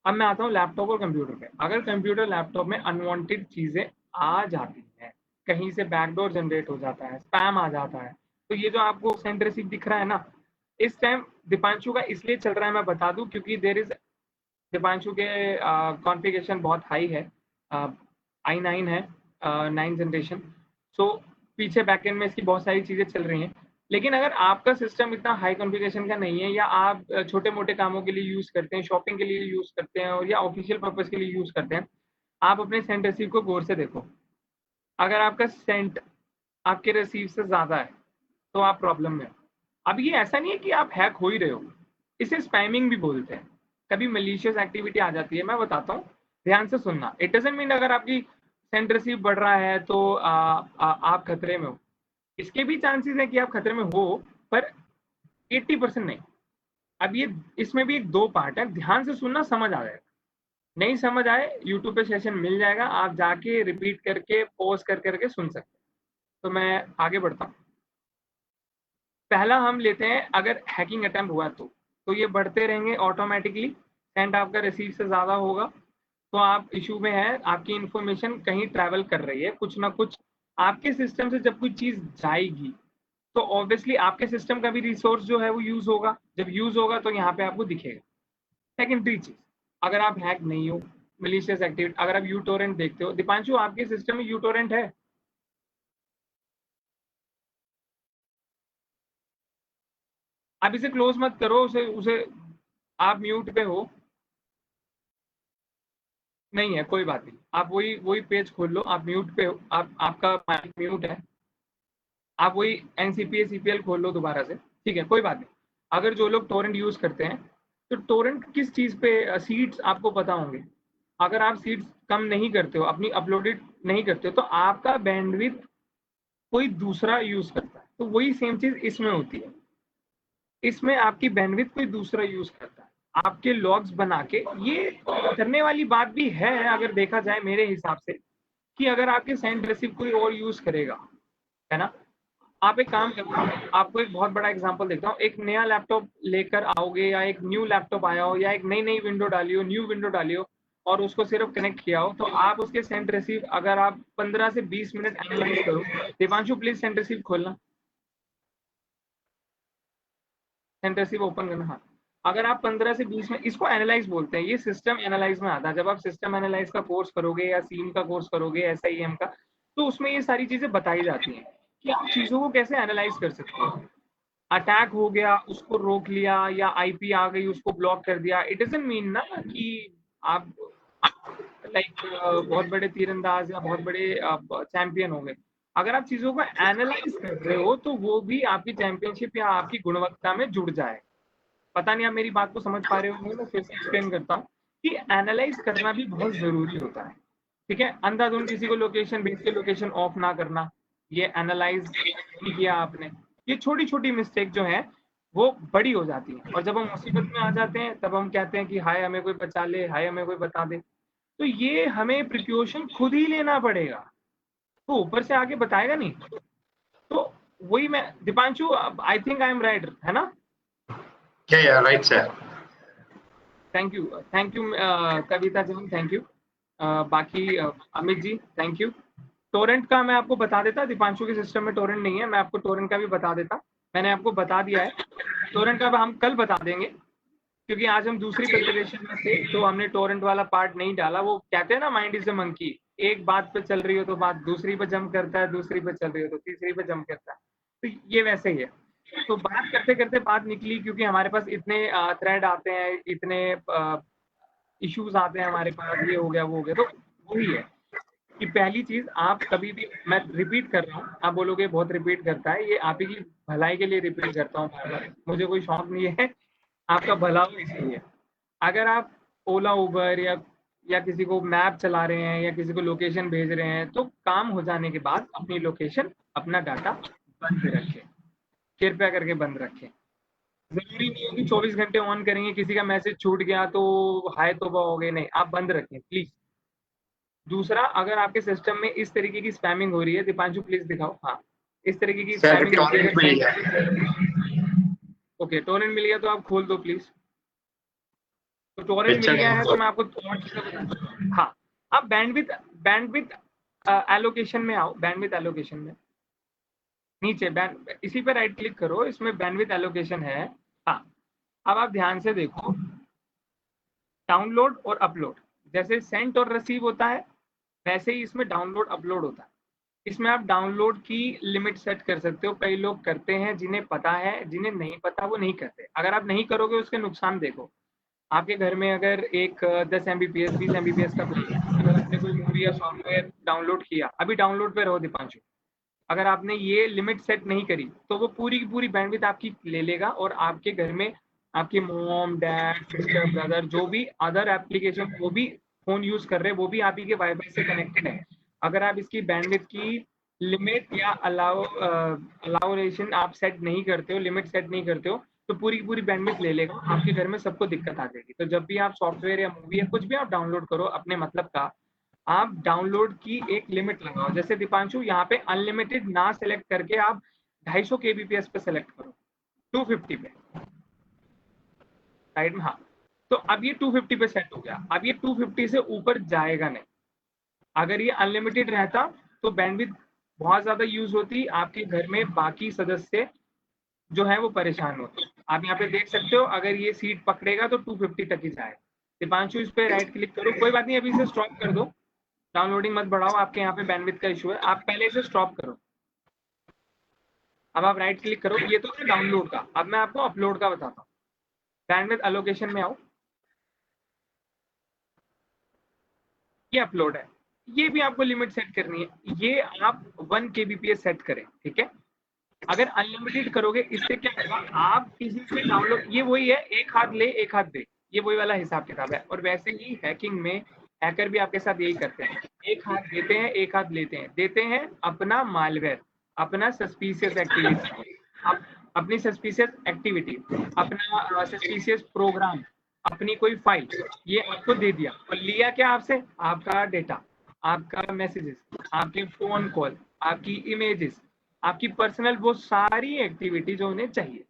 अब मैं आता हूँ लैपटॉप और कंप्यूटर पे। अगर कंप्यूटर लैपटॉप में अनवांटेड चीज़ें आ जाती हैं, कहीं से बैकडोर जनरेट हो जाता है, स्पैम आ जाता है, तो ये जो आपको सेंड रिसीव दिख रहा है ना, इस टाइम दीपांशु का इसलिए चल रहा है, मैं बता दूँ, क्योंकि देयर इज़ दीपांशु के कॉन्फ़िगरेशन बहुत हाई है, i9 है, 9 जनरेशन। सो पीछे बैकएंड में इसकी बहुत सारी चीज़ें चल रही हैं। लेकिन अगर आपका सिस्टम इतना हाई कॉन्फ़िगरेशन का नहीं है, या आप छोटे-मोटे कामों के लिए यूज़ करते हैं, शॉपिंग के लिए यूज़ करते हैं, और या ऑफ़िशियल पर्पज़ के लिए यूज़ करते हैं, आप अपने सेंड रिसीव को गौर से देखो। अगर आपका सेंट आपके रिसीव से ज़्यादा है, तो आप प्रॉब्लम में हो। अब ये ऐसा नहीं है कि आप हैक हो ही रहे हो, इसे स्पैमिंग भी बोलते हैं। कभी मैलिशियस एक्टिविटी आ जाती है, मैं बताता हूँ, ध्यान से सुनना। इट डज़न्ट मीन अगर आपकी सेंड रिसीव बढ़ रहा है तो आप खतरे में हो। इसके भी चांसेस हैं कि आप खतरे में हो, पर 80% नहीं। अब ये इसमें भी 2 पार्ट है, ध्यान से सुनना, समझ आ जाएगा। नहीं समझ आए, यूट्यूब पे सेशन मिल जाएगा, आप जाके रिपीट करके, पॉज़ कर करके सुन सकते हैं। तो मैं आगे बढ़ता हूँ। पहला हम लेते हैं, अगर हैकिंग अटेम्प्ट हुआ तो ये बढ़ते रहेंगे ऑटोमेटिकली। सेंड आपका रिसीव से ज़्यादा होगा, तो आप इशू में हैं, आपकी इन्फॉर्मेशन कहीं ट्रैवल कर रही है, कुछ ना कुछ आपके सिस्टम से जब कोई चीज़ जाएगी, तो ऑब्वियसली आपके सिस्टम का भी रिसोर्स जो है वो यूज़ होगा। जब यूज़ होगा तो यहाँ पे आपको दिखेगा। सेकेंडरी चीज़, अगर आप हैक नहीं हो, मैलिशियस एक्टिविटी, अगर आप यूटोरेंट देखते हो, दीपांशु आपके सिस्टम में यूटोरेंट है? आप इसे क्लोज़ मत करो, उसे उसे आप म्यूट पे हो। नहीं है, कोई बात नहीं। आप वही वही पेज खोल लो, आप म्यूट पे हो, आप आपका माइक म्यूट है। आप वही एनसीपीए सीपीएल खोल लो दोबारा से, ठीक है, कोई बात नहीं। अगर जो लोग टोरेंट यूज़ करते हैं, तो टोरेंट किस चीज़ पे सीड्स आपको पता होंगे। अगर आप सीड्स कम नहीं करते हो, अपनी अपलोडेड नहीं करते हो, तो आपका बैंडविड्थ कोई दूसरा यूज़ करता है। तो वही सेम चीज़ इसमें होती है। इसमें आपकी बैंडविड्थ कोई दूसरा यूज़ करता है। आपके लॉग्स बना के, ये करने वाली बात भी है अगर देखा जाए मेरे हिसाब से, कि अगर आपके सेंड रिसीव कोई और यूज़ करेगा, है ना? आप एक काम करो, आपको एक बहुत बड़ा एग्ज़ाम्पल देता हूँ। एक नया लैपटॉप लेकर आओगे, या एक न्यू लैपटॉप आया हो, या एक नई-नई विंडो डाली हो, न्यू विंडो डाली हो, और उसको सिर्फ़ कनेक्ट किया हो, तो आप उसके सेंड रिसीव अगर आप 15 से 20 मिनट एनालाइज़ करो। दीपांशु प्लीज़ सेंड रिसीव खोलना। सेंड रिसीव ओपन करना, हाँ। अगर आप 15 से 20 में, इसको एनालाइज़ बोलते हैं, ये सिस्टम एनालाइज़ में आता है। जब आप सिस्टम एनालाइज़ का कोर्स करोगे या सीम का कोर्स करोगे, एसआईएम का, तो उसमें ये सारी चीज़ें बताई जाती हैं कि आप चीज़ों को कैसे एनालाइज़ कर सकते हो। अटैक हो गया, उसको रोक लिया, या आईपी आ गई, उसको ब्लॉक कर दिया, इट डज़न्ट मीन ना कि आप लाइक बहुत बड़े तीरंदाज या बहुत बड़े चैंपियन हो गए। अगर आप चीज़ों को एनालाइज़ कर रहे हो, तो वो भी आपकी चैंपियनशिप या आपकी गुणवत्ता में जुड़ जाए। पता नहीं आप मेरी बात को समझ पा रहे हो नहीं, मैं फिर से एक्सप्लेन करता हूँ कि एनालाइज करना भी बहुत ज़रूरी होता है, ठीक है? अंधाधुंध किसी को लोकेशन भेज के लोकेशन ऑफ ना करना, ये एनालाइज नहीं किया आपने। ये छोटी-छोटी मिस्टेक जो है वो बड़ी हो जाती है और जब हम मुसीबत में आ जाते हैं तब हम कहते हैं कि हाय हमें कोई बचा ले, हाय हमें कोई बता दे। तो ये हमें प्रिकॉशन खुद ही लेना पड़ेगा, तो ऊपर से आके बताएगा नहीं। तो वही मैं Deepanshu, I think I am right, है ना? Yeah, right, sir. Thank you Kavita Jain, thank you. बाकी Amit ji thank you. Torrent का मैं आपको बता देता, दीपांशु के सिस्टम में टोरेंट नहीं है, मैं आपको टोरेंट का भी बता देता। मैंने आपको बता दिया है टोरेंट का, हम कल बता देंगे क्योंकि आज हम दूसरी प्रिपरेशन में थे तो हमने टोरेंट वाला पार्ट नहीं डाला। वो कहते हैं ना माइंड इज अ मंकी, एक बात पे चल रही हो तो बात दूसरी पे जंप करता है, दूसरी पे चल रही हो तो तीसरी पे जंप करता है, तो ये वैसे ही है। तो बात करते करते बात निकली क्योंकि हमारे पास इतने थ्रेड आते हैं, इतने इश्यूज आते हैं हमारे पास, ये हो गया वो हो गया। तो वही है कि पहली चीज आप कभी भी, मैं रिपीट कर रहा हूँ, आप बोलोगे बहुत रिपीट करता है, ये आप ही की भलाई के लिए रिपीट करता हूँ बार बार, मुझे कोई शौक नहीं है, आपका भला हो इसलिए। अगर आप ओला उबर या किसी को मैप चला रहे हैं या किसी को लोकेशन भेज रहे हैं तो काम हो जाने के बाद अपनी लोकेशन, अपना डाटा बंद रखें, कृपया करके बंद रखें। जरूरी नहीं है कि 24 घंटे ऑन करेंगे, किसी का मैसेज छूट गया तो हाय तौबा हो गए, नहीं, आप बंद रखें प्लीज। दूसरा, अगर आपके सिस्टम में इस तरीके की स्पैमिंग हो रही है, दीपांशु प्लीज दिखाओ, हाँ, इस तरीके की स्पैमिंग हो रही है। ओके, टोरेंट मिल गया तो आप खोल दो प्लीज। तो टोरेंट मिल गया है तो मैं आपको और चीजें बताऊं। हाँ, अब बैंडविथ एलोकेशन में आओ, बैंडविथ एलोकेशन में नीचे बैंड, इसी पे राइट क्लिक करो, इसमें बैंडविथ एलोकेशन है। हाँ, अब आप ध्यान से देखो, डाउनलोड और अपलोड, जैसे सेंड और रिसीव होता है वैसे ही इसमें डाउनलोड अपलोड होता है। इसमें आप डाउनलोड की लिमिट सेट कर सकते हो, कई लोग करते हैं, जिन्हें पता है, जिन्हें नहीं पता वो नहीं करते। अगर आप नहीं करोगे उसके नुकसान देखो। आपके घर में अगर एक 10 एमबीपीएस 20 एमबीपीएस का बिल है, अगर आपने कोई मूवी या सॉफ्टवेयर डाउनलोड किया, अभी डाउनलोड पे रहो दीपांशु, अगर आपने ये लिमिट सेट नहीं करी तो वो पूरी की पूरी बैंडविड्थ आपकी ले लेगा और आपके घर में आपके मॉम डैड सिस्टर ब्रदर जो भी अदर एप्लीकेशन वो भी फोन यूज कर रहे हैं वो भी आप ही के वाईफाई से कनेक्टेड है। अगर आप इसकी बैंडविड्थ की लिमिट या अलाउरेशन आप सेट नहीं करते हो, लिमिट सेट नहीं करते हो, तो पूरी की पूरी बैंडविड्थ ले लेगा, आपके घर में सबको दिक्कत आ जाएगी। तो जब भी आप सॉफ्टवेयर या मूवी या कुछ भी आप डाउनलोड करो अपने मतलब का, आप डाउनलोड की एक लिमिट लगाओ। जैसे दीपांशु यहाँ पे अनलिमिटेड ना सिलेक्ट करके आप 250 kbps पे सिलेक्ट करो, 250 पे साइड में, हाँ। तो अब ये 250 पे सेट हो गया, अब ये 250 से ऊपर जाएगा नहीं। अगर ये अनलिमिटेड रहता तो बैंडविड्थ बहुत ज्यादा यूज होती, आपके घर में बाकी सदस्य जो है वो परेशान होते। आप यहाँ पे देख सकते हो, अगर ये सीट पकड़ेगा तो 250 तक ही जाएगा। दीपांशु इस पे राइट क्लिक करो, कोई बात नहीं, अभी इसे स्टॉप कर दो, डाउनलोडिंग मत बढ़ाओ, आपके यहाँ पे बैंडविड्थ का इशू है, आप पहले इसे स्टॉप करो। अब आप राइट क्लिक करो, ये तो था डाउनलोड का, अब मैं आपको अपलोड का बताता हूँ। बैंडविड्थ एलोकेशन में आओ, ये अपलोड है, ये भी आपको लिमिट सेट करनी है, ये आप 1 kbps सेट करें, ठीक है? अगर अनलिमिटेड करोगे इससे क्या होगा, आप किसी से डाउनलोड, ये वही है, एक हाथ ले एक हाथ दे, ये वही वाला हिसाब किताब है। और वैसे ही हैकिंग में हैकर भी आपके साथ यही करते हैं, एक हाथ देते हैं एक हाथ लेते हैं, देते हैं अपना मालवेयर, अपना सस्पिशियस एक्टिविटी, अपनी सस्पिशियस एक्टिविटी, अपना सस्पिशियस प्रोग्राम, अपनी कोई फाइल, ये आपको दे दिया और लिया क्या आपसे, आपका डेटा, आपका मैसेजेस, आपके फोन कॉल, आपकी इमेजेस, आपकी पर्सनल वो सारी एक्टिविटी जो उन्हें चाहिए।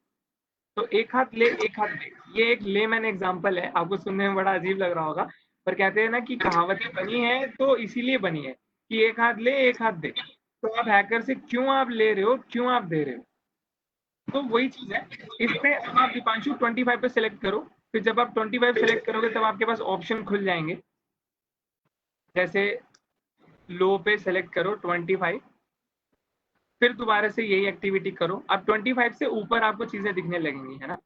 तो एक हाथ ले एक हाथ दे, ये एक लेमैन एग्जांपल है, आपको सुनने में बड़ा अजीब लग रहा होगा, पर कहते हैं ना कि कहावतें बनी है तो इसीलिए बनी है कि एक हाथ ले एक हाथ दे। तो आप हैकर से क्यों आप ले रहे हो, क्यों आप दे रहे हो, तो वही चीज है। इस पे अब आप दीपांशु 25 पे सिलेक्ट करो, फिर जब आप 25 सिलेक्ट करोगे तब आपके पास ऑप्शन खुल जाएंगे, जैसे लो पे सिलेक्ट करो 25, फिर दोबारा से यही एक्टिविटी करो। अब 25 से ऊपर आपको चीजें दिखने लगेंगी, है ना?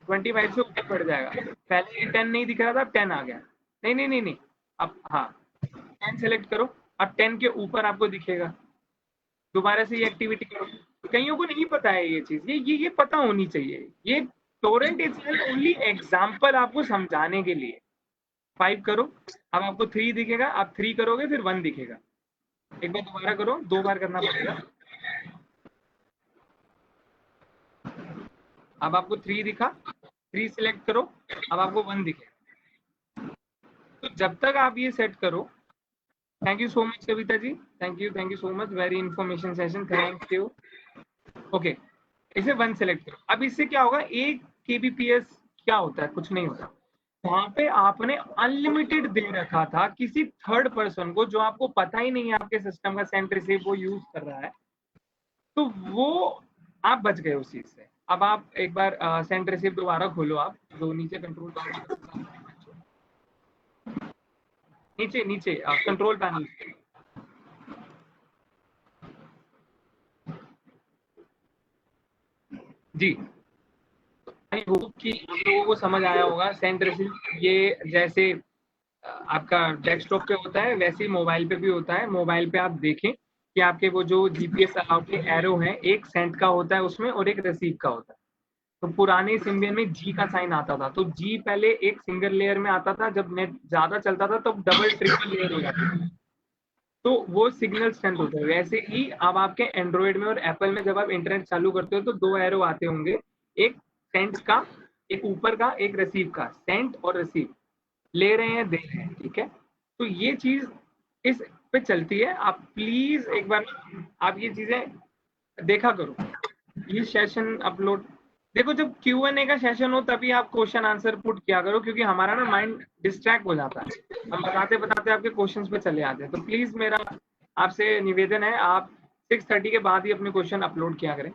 25 से ऊपर बढ़ जाएगा, पहले 10 नहीं दिख रहा था, अब 10 आ गया, नहीं नहीं नहीं नहीं, अब हाँ 10 सेलेक्ट करो, अब 10 के ऊपर आपको दिखेगा, दोबारा से ये एक्टिविटी करो। कईयों को नहीं पता है ये चीज, ये पता होनी चाहिए, ये टोरेंट इज ओनली एग्जाम्पल आपको समझाने के लिए। 5 करो, अब आपको 3 दिखेगा, आप 3 करोगे फिर 1 दिखेगा। एक बार दोबारा करो, 2 बार करना पड़ेगा। अब आपको 3 दिखा, 3 सिलेक्ट करो, अब आपको 1 दिखेगा। तो जब तक आप ये सेट करो, thank you so much Kavita ji, thank you so much, very information session, thank you. Okay, इसे 1 सेलेक्ट करो। अब इससे क्या होगा, 1 kbps क्या होता है, कुछ नहीं होता। वहां पे आपने अनलिमिटेड दे रखा था किसी थर्ड पर्सन को, जो आपको पता ही नहीं है आपके सिस्टम का सेंट रिसीव वो यूज कर रहा है, तो वो आप बच गए उस चीज से। अब आप एक बार सेंट रिसीव दोबारा खोलो, आप जो नीचे कंट्रोल पैनल, नीचे नीचे कंट्रोल पैनल, जी। आई होप कि आप लोगों को समझ आया होगा। सेंट रिसीव ये जैसे आपका डेस्कटॉप पे होता है, वैसे ही मोबाइल पे भी होता है। मोबाइल पे आप देखें कि आपके वो जो जीपीएस अलाउ के एरो हैं, एक सेंट का होता है उसमें और एक रिसीव का होता है। तो पुराने सिम्बियन में जी का साइन आता था, तो जी पहले एक सिंगल लेयर में आता था, जब नेट ज्यादा चलता था तब डबल ट्रिपल लेयर हो जाती थी, तो वो सिग्नल स्ट्रेंथ होता है। वैसे ही अब आपके एंड्रॉइड में और एप्पल में जब आप इंटरनेट चालू करते हो तो 2 एरो आते होंगे, एक सेंट का, एक ऊपर का, एक रिसीव का। सेंट और रिसीव ले रहे हैं, दे रहे हैं, ठीक है। तो ये चीज इस पे चलती है। आप प्लीज एक बार आप ये चीजें देखा करो। ये सेशन अपलोड देखो, जब Q&A का सेशन हो तभी आप क्वेश्चन आंसर पुट किया करो, क्योंकि हमारा ना माइंड डिस्ट्रैक्ट हो जाता है, हम बताते बताते आपके क्वेश्चंस पे चले आते हैं। तो प्लीज मेरा आपसे निवेदन है, आप 6:30 के बाद ही अपने क्वेश्चन अपलोड किया करें।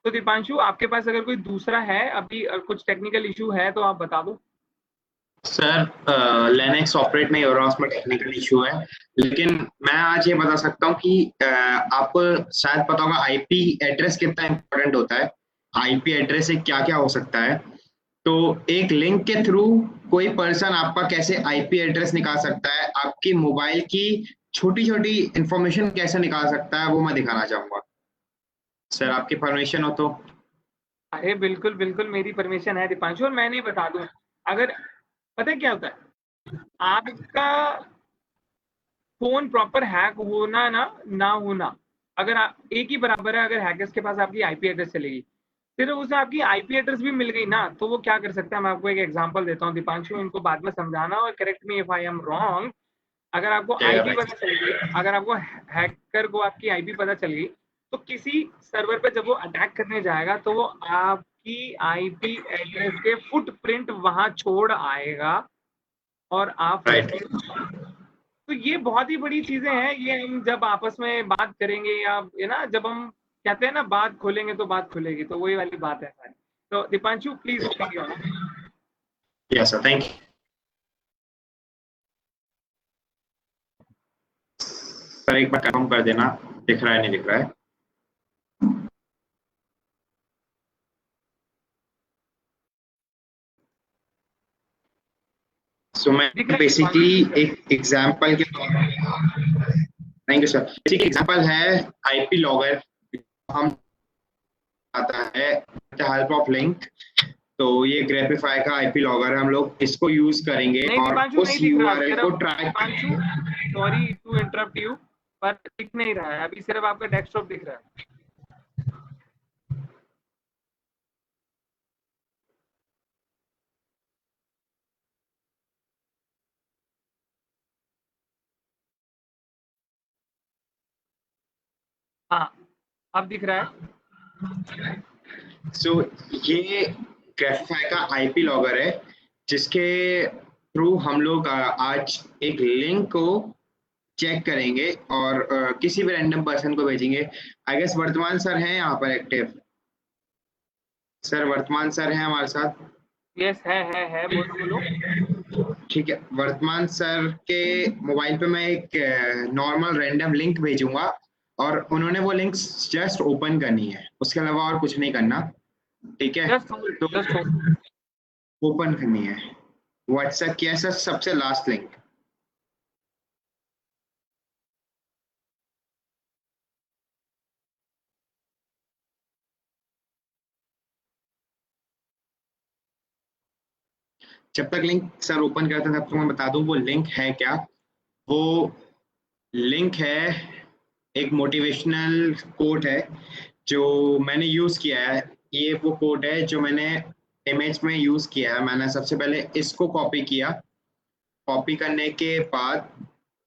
तो दीपांशु, आपके पास अगर कोई दूसरा है, अभी कुछ टेक्निकल इशू है तो आप बता दो। सर लिनक्स ऑपरेट नहीं हो रहा, उसमें टेक्निकल इशू है। लेकिन मैं आज ये बता सकता हूँ कि आपको शायद पता होगा आईपी एड्रेस कितना इम्पोर्टेंट होता है। आईपी एड्रेस से क्या क्या हो सकता है। तो एक लिंक के थ्रू कोई पर्सन आपका कैसे आईपी एड्रेस निकाल सकता है, आपकी मोबाइल की छोटी छोटी इंफॉर्मेशन कैसे निकाल सकता है, वो मैं दिखाना चाहूंगा। सर आपकी परमिशन हो तो। अरे बिल्कुल बिल्कुल, मेरी परमिशन है दीपांशु। और मैं नहीं बता दूं, अगर पता है क्या होता है, आपका फोन प्रॉपर हैक होना ना होना, अगर एक ही बराबर है। अगर हैकर्स के पास आपकी आईपी एड्रेस चलेगी, फिर उसे आपकी आईपी एड्रेस भी मिल गई ना, तो वो क्या कर सकता है। मैं आपको एक एग्जांपल देता हूँ दीपांशु, इनको बाद में समझाना और correct me if I am wrong. अगर आपको आईपी पता चल गई, अगर आपको हैकर को आपकी आईपी पता चल गई, तो किसी सर्वर पे जब वो अटैक करने जाएगा तो वो आपकी आईपी एड्रेस के फुटप्रिंट वहां छोड़ आएगा और आप फंस राइट। गए। तो ये बहुत ही बड़ी चीजें हैं। ये हम जब आपस में बात करेंगे, या ये ना, जब हम कहते हैं ना बात खोलेंगे तो बात खुलेगी, तो वही वाली बात है हमारी। तो Deepanshu please carry on. Yes sir, thank you sir. एक बार कंफर्म कर देना, दिख रहा है नहीं दिख रहा है। सो मैं दिख रहा है बेसिकली दीपांशु, दिख रहा है। एक एग्जांपल के तौर पर, thank you sir. Basic example है आईपी लॉगर। हम आता है हेल्प ऑफ लिंक। तो ये ग्रेफिफाई का आईपी लॉगर है, हम लोग इसको यूज करेंगे नहीं और दीपांशु, नहीं उस दिख रहा यूआरएल को सिर्फ ट्रैक दीपांशु, करेंगे। सॉरी टू इंटरप्ट यू, पर दिख नहीं रहा है अभी, सिर्फ आपका डेस्कटॉप दिख रहा है। हाँ, अब दिख रहा है। सो ये ग्रेफिफाई का आईपी लॉगर है, जिसके थ्रू हम लोग आज एक लिंक को चेक करेंगे और किसी भी रैंडम पर्सन को भेजेंगे। आई गेस वर्तमान सर हैं यहाँ पर एक्टिव। सर वर्तमान सर हैं हमारे साथ। यस, है, बोलो बोलो। ठीक है, वर्तमान सर के मोबाइल पे मैं एक नॉर्मल रैंडम लिंक भेजूंगा और उन्होंने वो लिंक जस्ट ओपन करनी है, उसके अलावा और कुछ नहीं करना। ठीक है, जस्ट होल्ड, तो जस्ट होल्ड। ओपन करनी है। व्हाट्सएप की है सर, सबसे लास्ट लिंक। जब तक लिंक सर ओपन करते हैं तब तक मैं बता दूं वो लिंक है क्या। वो लिंक है एक मोटिवेशनल कोट है जो मैंने यूज किया है। ये वो कोट है जो मैंने इमेज में यूज किया है। मैंने सबसे पहले इसको कॉपी किया, कॉपी करने के बाद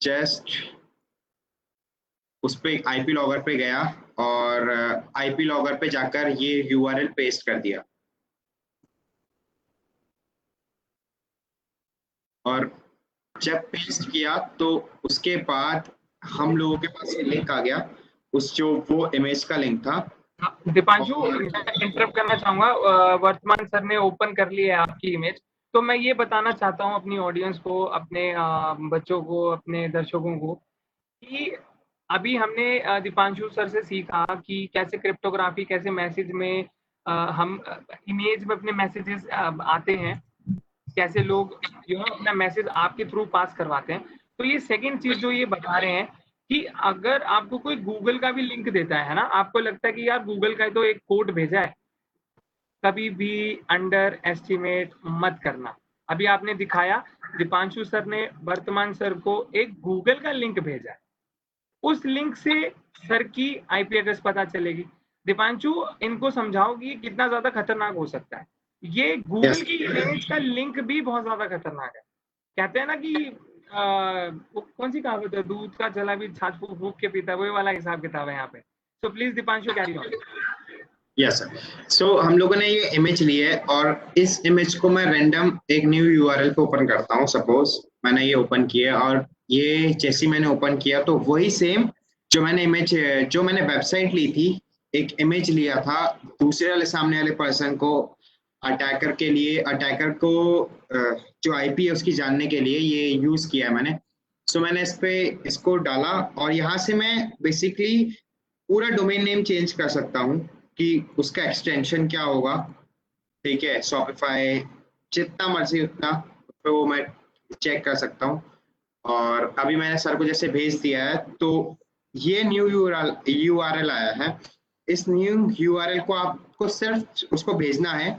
जस्ट उस पे आईपी लॉगर पे गया और आईपी लॉगर पे जाकर ये यूआरएल पेस्ट कर दिया और जब पेस्ट किया तो उसके बाद हम लोगों के पास ये लिंक आ गया, उस जो वो इमेज का लिंक था। दीपांशु, मैं इंटरप्ट करना चाहूंगा। वर्तमान सर ने ओपन कर ली है आपकी इमेज, तो मैं ये बताना चाहता हूँ अपनी ऑडियंस को, अपने बच्चों को, अपने दर्शकों को कि अभी हमने दीपांशु सर से सीखा कि कैसे क्रिप्टोग्राफी, कैसे मैसेज में हम इमेज में अपने मैसेजेस आते हैं, कैसे लोग अपना मैसेज आपके थ्रू पास करवाते हैं। तो ये सेकंड चीज जो ये बता रहे हैं कि अगर आपको कोई गूगल का भी लिंक देता है ना, आपको लगता है कि यार गूगल का तो एक कोड भेजा है, कभी भी अंडर एस्टिमेट मत करना। अभी आपने दिखाया, दीपांशु सर ने वर्तमान सर को एक गूगल का लिंक भेजा है, उस लिंक से सर की आईपी एड्रेस पता चलेगी। दीपांशु, इनको समझाओ कि कितना ज्यादा खतरनाक हो सकता है। ये गूगल यस की इमेज का लिंक भी बहुत ज्यादा खतरनाक है। कहते हैं ना कि कौन सी कहावत है, दूध का जला भी छाछ फूक फूक के पीता है, वही वाला हिसाब किताब है यहाँ पे। तो please Deepanshu, carry on. Yes sir. So हम लोगों ने ये इमेज ली है और इस इमेज को मैं रैंडम एक न्यू यूआरएल पे ओपन करता हूँ। सपोज मैंने ये ओपन किया और ये जैसे मैंने ओपन किया तो वही सेम जो मैंने इमेज, जो मैंने वेबसाइट ली थी, एक इमेज लिया था दूसरे वाले सामने वाले पर्सन को, अटैकर के लिए, अटैकर को जो आईपी है उसकी जानने के लिए ये यूज किया है मैंने। सो मैंने इस पे इसको डाला और यहाँ से मैं बेसिकली पूरा डोमेन नेम चेंज कर सकता हूँ कि उसका एक्सटेंशन क्या होगा। ठीक है, शॉपिफाई जितना मर्जी उतना तो वो मैं चेक कर सकता हूँ। और अभी मैंने सर को जैसे भेज दिया है तो ये न्यू यूआरएल आया है। इस न्यू यूआरएल को आपको सिर्फ उसको भेजना है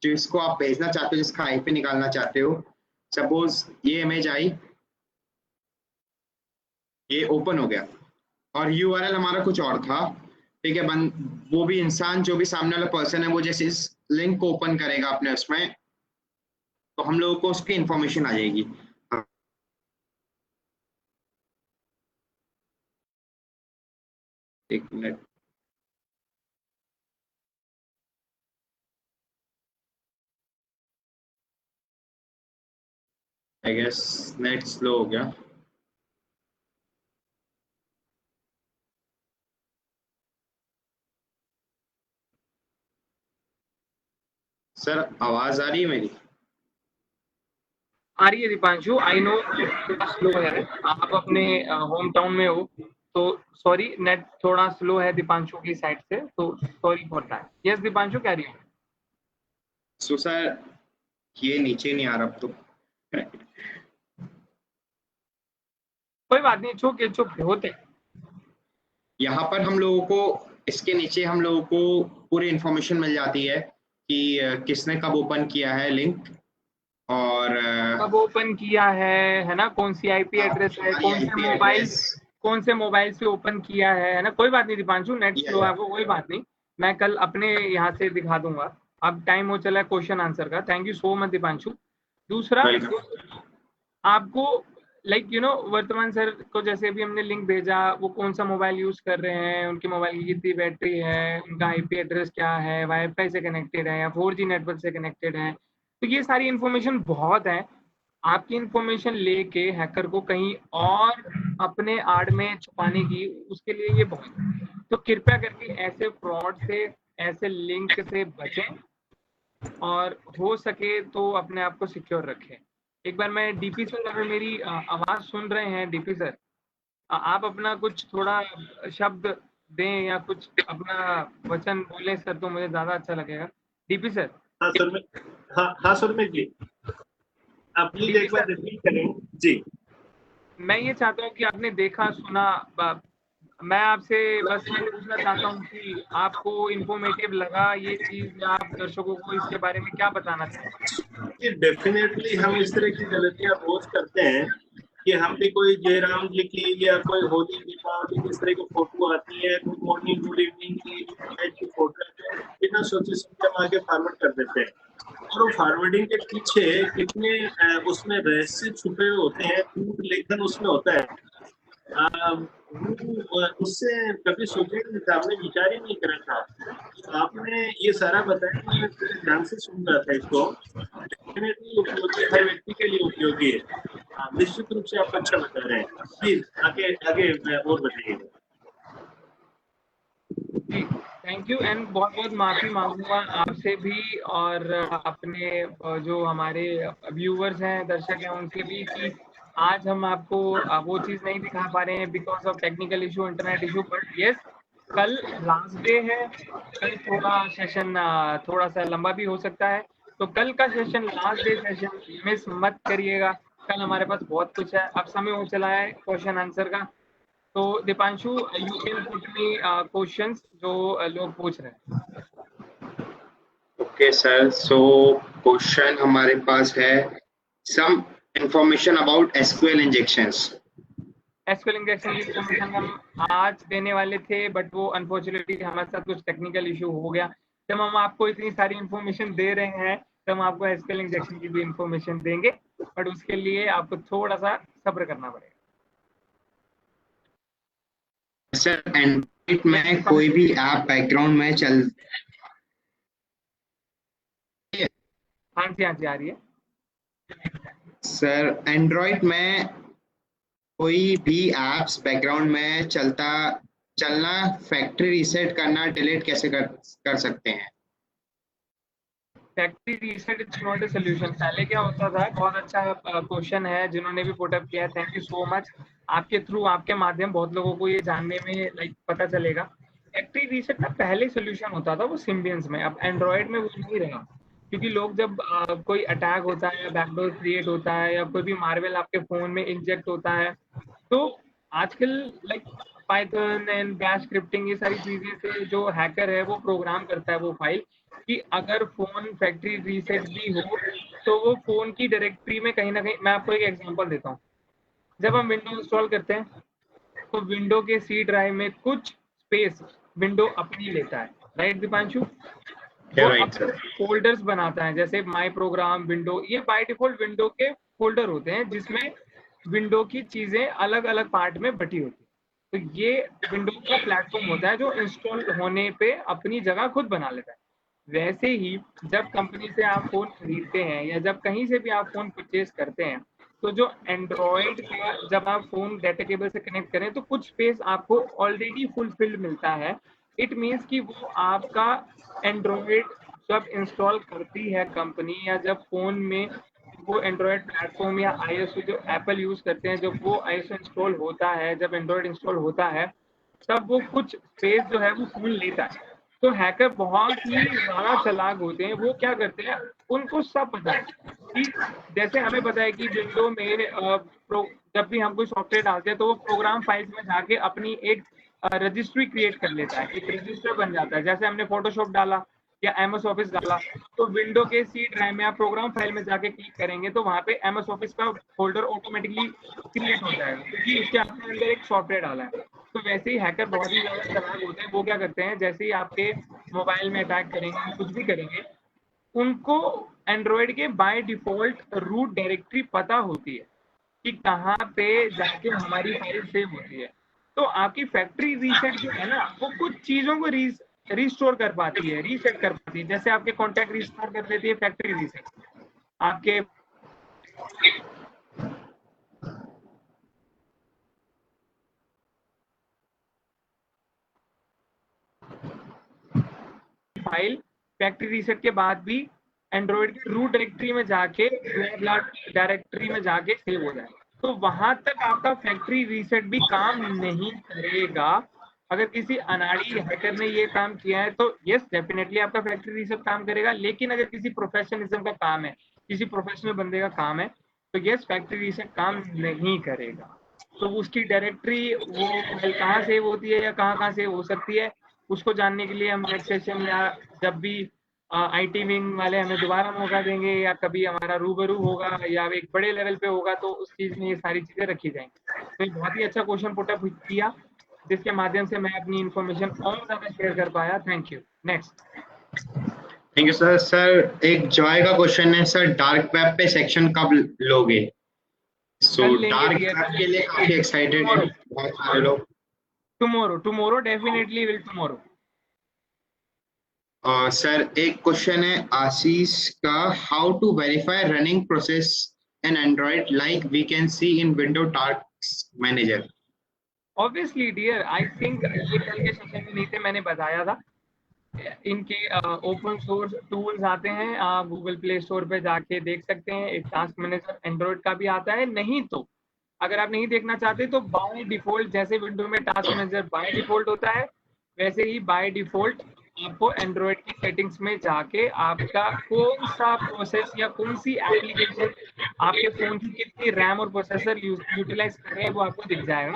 जो इसको आप भेजना चाहते हो, जिसका आईपी निकालना चाहते हो। सपोज ये इमेज आई, ये ओपन हो गया और यूआरएल हमारा कुछ और था। ठीक है, वो भी इंसान जो भी सामने वाला पर्सन है वो जैसे इस लिंक को ओपन करेगा अपने उसमें तो हम लोगों को उसकी इंफॉर्मेशन आ जाएगी। एक minute, I guess net slow हो गया। सर आवाज आ रही है मेरी? आ रही है दीपांशु, आई नो थोड़ा स्लो है, आप अपने होम टाउन में हो, तो सॉरी, नेट थोड़ा स्लो है दीपांशु की साइड से, तो sorry for that. Yes Deepanshu, carry on. So sir ये नीचे नहीं आ रहा अब तो। कोई बात नहीं, चुप चुप होते। यहाँ पर हम लोगों को, इसके नीचे हम लोगों को पूरी इंफॉर्मेशन मिल जाती है कि किसने कब ओपन किया है लिंक और कब ओपन किया है ना, कौन सी आईपी एड्रेस है, हमारी आईपी एड्रेस। कौन से मोबाइल से ओपन किया है ना। कोई बात नहीं दीपांशु, नेट स्लो है आपको, कोई बात नहीं, मैं कल अपने यहाँ से दिखा दूंगा। अब टाइम हो चला है क्वेश्चन आंसर का। Thank you so much Deepanshu. दूसरा, वेलकम। आपको वर्तमान सर को जैसे भी हमने लिंक भेजा, वो कौन सा मोबाइल यूज कर रहे हैं, उनके मोबाइल की कितनी बैटरी है, उनका आईपी एड्रेस क्या है, वाईफाई से कनेक्टेड है या 4G नेटवर्क से कनेक्टेड है, तो ये सारी इन्फॉर्मेशन बहुत है। आपकी इन्फॉर्मेशन लेके हैकर को कहीं और अपने आड़ में छुपाने की, उसके लिए ये बहुत। तो कृपया करके ऐसे फ्रॉड से, ऐसे लिंक से बचें और हो सके तो अपने आप को सिक्योर रखें। एक बार मैं डीपी सर, अगर मेरी आवाज सुन रहे हैं डीपी सर, आप अपना कुछ थोड़ा शब्द दें या कुछ अपना वचन बोलें सर, तो मुझे ज्यादा अच्छा लगेगा। DP sir. हाँ सर में, हाँ सर में जी, आप प्लीज एक बार रिपीट करें जी। मैं ये चाहता हूँ कि आपने देखा सुना, मैं आपसे बस ये पूछना चाहता हूँ कि आपको इंफॉर्मेटिव लगा ये चीज, या आप दर्शकों को इसके बारे में क्या बताना चाहेंगे? कि डेफिनेटली हम इस तरह की गलतियां रोज करते हैं कि हम भी कोई जयराम जी की या कोई होली दीपावली की इस तरह की फोटो आती है, गुड मॉर्निंग गुड इवनिंग की फोटो है, बिना सोचे समझे हम आगे फॉरवर्ड कर देते हैं। और वो फॉरवर्डिंग के पीछे कितने उसमें रहस्य छुपे हुए होते हैं, कूट लेखन उसमें होता है। उससे कभी सोचे नहीं था, हमने विचार ही नहीं करा था। तो आपने ये सारा बताया, मैं पूरे ध्यान से सुन रहा था इसको। डेफिनेटली उपयोगी, हर व्यक्ति के लिए उपयोगी है। निश्चित रूप से आप अच्छा बता रहे हैं। प्लीज आगे आगे और बताइएगा। जी, थैंक यू। एंड बहुत बहुत माफी मांगूंगा आपसे भी और अपने जो हमारे व्यूअर्स हैं, दर्शक हैं, उनसे भी कि आज हम आपको वो चीज नहीं दिखा पा रहे हैं because of technical issue, internet issue. But yes, कल लास्ट डे है। कल थोड़ा सेशन थोड़ा सा लंबा भी हो सकता है, तो कल का session, last day session, miss मत करिएगा। कल हमारे पास बहुत कुछ है। अब समय हो चला है क्वेश्चन आंसर का। तो Deepanshu, you can put me questions जो लोग पूछ रहे हैं। ओके सर, सो क्वेश्चन हमारे पास है, some information about SQL injections. SQL injection की इन्फॉर्मेशन हम आज देने वाले थे, बट वो अनफॉर्चुनेटली हमारे साथ कुछ टेक्निकल इशू हो गया। जब हम आपको इतनी सारी इन्फॉर्मेशन दे रहे हैं, तो हम आपको एसक्यूएल इंजेक्शन की भी इन्फॉर्मेशन देंगे, बट उसके लिए आपको थोड़ा सा सब्र करना पड़ेगा। सर, एंड्रॉइड Yes, में कोई भी ऐप बैकग्राउंड में चल, हाँ जी, हाँ जी, आ रही है। सर एंड्रॉइड में कोई भी एप्स बैकग्राउंड में चलना, फैक्ट्री रीसेट करना, डिलीट कैसे कर सकते हैं? Factory reset is not a solution. पहले क्या होता था, बहुत अच्छा क्वेश्चन है जिन्होंने भी पुट अप किया है, थैंक यू सो मच। आपके थ्रू, आपके माध्यम बहुत लोगों को ये जानने में लाइक पता चलेगा। फैक्ट्री रीसेट का पहले सोल्यूशन होता था वो सिम्बियंस में, अब एंड्रॉयड में वो नहीं रहा। क्योंकि लोग जब कोई अटैक होता है या बैकडोर क्रिएट होता है या कोई भी मार्वल आपके फोन में इंजेक्ट होता है, तो आजकल like Python and bash scripting, ये सारी चीजें से जो हैकर है वो प्रोग्राम करता है वो फाइल, कि अगर फोन फैक्ट्री रीसेट भी हो तो वो फोन की डायरेक्टरी में कहीं ना कहीं, मैं आपको एक एग्जांपल देता हूँ। जब हम विंडो इंस्टॉल करते हैं, तो विंडो के सी ड्राइव में कुछ स्पेस विंडो अपनी लेता है, राइट दीपांशु? वो राइट अपने सर। फोल्डर्स बनाता है, जैसे माई प्रोग्राम, विंडो, ये बाय डिफॉल्ट विंडो के फोल्डर होते हैं जिसमें विंडो की चीजें अलग अलग पार्ट में बटी होती है। तो ये विंडो का प्लेटफॉर्म होता है जो इंस्टॉल होने पे अपनी जगह खुद बना लेता है। वैसे ही जब कंपनी से आप फोन खरीदते हैं या जब कहीं से भी आप फोन परचेज करते हैं, तो जो एंड्रॉयड का जब आप फोन डाटा केबल से कनेक्ट करें तो कुछ स्पेस आपको ऑलरेडी फुलफिल्ड मिलता है। इट मीन्स कि वो आपका एंड्रॉयड जब इंस्टॉल करती है कंपनी, या जब फोन में वो एंड्रॉयड प्लेटफॉर्म या आईएसओ जो एप्पल यूज करते हैं, जब वो आईएसओ इंस्टॉल होता है, जब एंड्रॉयड इंस्टॉल होता है, तब वो कुछ स्पेस जो है वो फोन लेता है। तो हैकर बहुत ही ज्यादा चालाक होते हैं। वो क्या करते हैं, उनको सब पता है कि जैसे हमें पता है कि विंडो में जब भी हम कोई सॉफ्टवेयर डालते हैं तो वो प्रोग्राम फाइल्स में जाके अपनी एक रजिस्ट्री क्रिएट कर लेता है, एक रजिस्टर बन जाता है। जैसे हमने फोटोशॉप डाला या एमएस ऑफिस डाला, तो विंडो के सी ड्राइव में या प्रोग्राम फाइल में जाके क्लिक करेंगे तो वहां पे एमएस ऑफिस का फोल्डर ऑटोमेटिकली क्रिएट हो जाएगा, क्योंकि उसके अपने अंदर एक सॉफ्टवेयर डाला है। तो वैसे ही हैकर बहुत ही ज्यादा चालाक होते हैं। वो क्या करते हैं, जैसे ही आपके मोबाइल में अटैक करेंगे, कुछ भी करेंगे, उनको एंड्रॉयड के बाय डिफॉल्ट रूट डायरेक्टरी पता होती है कि कहाँ पे जाके हमारी फाइल सेव होती है। तो आपकी फैक्ट्री रीसेट जो है ना, वो कुछ चीजों को रिस्टोर कर पाती है, रीसेट कर पाती है। जैसे आपके कॉन्टैक्ट रिस्टोर कर देती है फैक्ट्री रीसेट, आपके फाइल फैक्ट्री रीसेट के बाद भी एंड्रॉयड की रूट डायरेक्टरी में जाके डायरेक्टरी में जाके सेव हो जाए, तो वहां तक आपका फैक्ट्री रीसेट भी काम नहीं करेगा। अगर किसी अनाड़ी हैकर ने ये काम किया है तो यस, डेफिनेटली आपका फैक्ट्री रीसेट काम करेगा। लेकिन अगर किसी प्रोफेशनलिज्म का काम है, किसी प्रोफेशनल बंदे का काम है, तो यस, फैक्ट्री रीसेट काम नहीं करेगा। तो उसकी डायरेक्टरी वो फाइल कहाँ सेव होती है या कहाँ सेव हो सकती है, उसको जानने के लिए हम नेक्स्ट सेशन या जब भी आईटी विंग वाले हमें दोबारा मौका देंगे या कभी हमारा रूबरू होगा या एक बड़े लेवल पे होगा तो उस चीज में ये सारी चीजें रखी जाएंगी। तो एक बहुत ही अच्छा क्वेश्चन पुटअप किया जिसके माध्यम से मैं अपनी इन्फॉर्मेशन और ज्यादा शेयर कर पाया। Thank you. Next. Thank you sir. Sir एक जॉय का क्वेश्चन है, सर डार्क वेब पे सेक्शन कब लोगे? सो डार्क वेब के लिए काफी एक्साइटेड है बहुत सारे लोग। Tomorrow definitely will tomorrow. Sir एक क्वेश्चन है आशीष का, how to verify running process in Android like we can see in window task manager? Obviously dear, I think ये कल के सेशन में नीचे मैंने बताया था, इनके ओपन सोर्स टूल्स आते हैं, आप गूगल प्ले स्टोर पे जाके देख सकते हैं। एक टास्क मैनेजर एंड्रॉइड का भी आता है, नहीं तो अगर आप नहीं देखना चाहते तो बाय डिफॉल्ट जैसे विंडो में टास्क मैनेजर बाय डिफॉल्ट होता है वैसे ही बाय डिफॉल्ट आपको एंड्रॉइड की सेटिंग्स में जाके आपका कौन सा प्रोसेस या कौन सी एप्लीकेशन आपके फोन की कितनी रैम और प्रोसेसर यूटिलाइज कर रहे हैं वो आपको दिख जाएगा।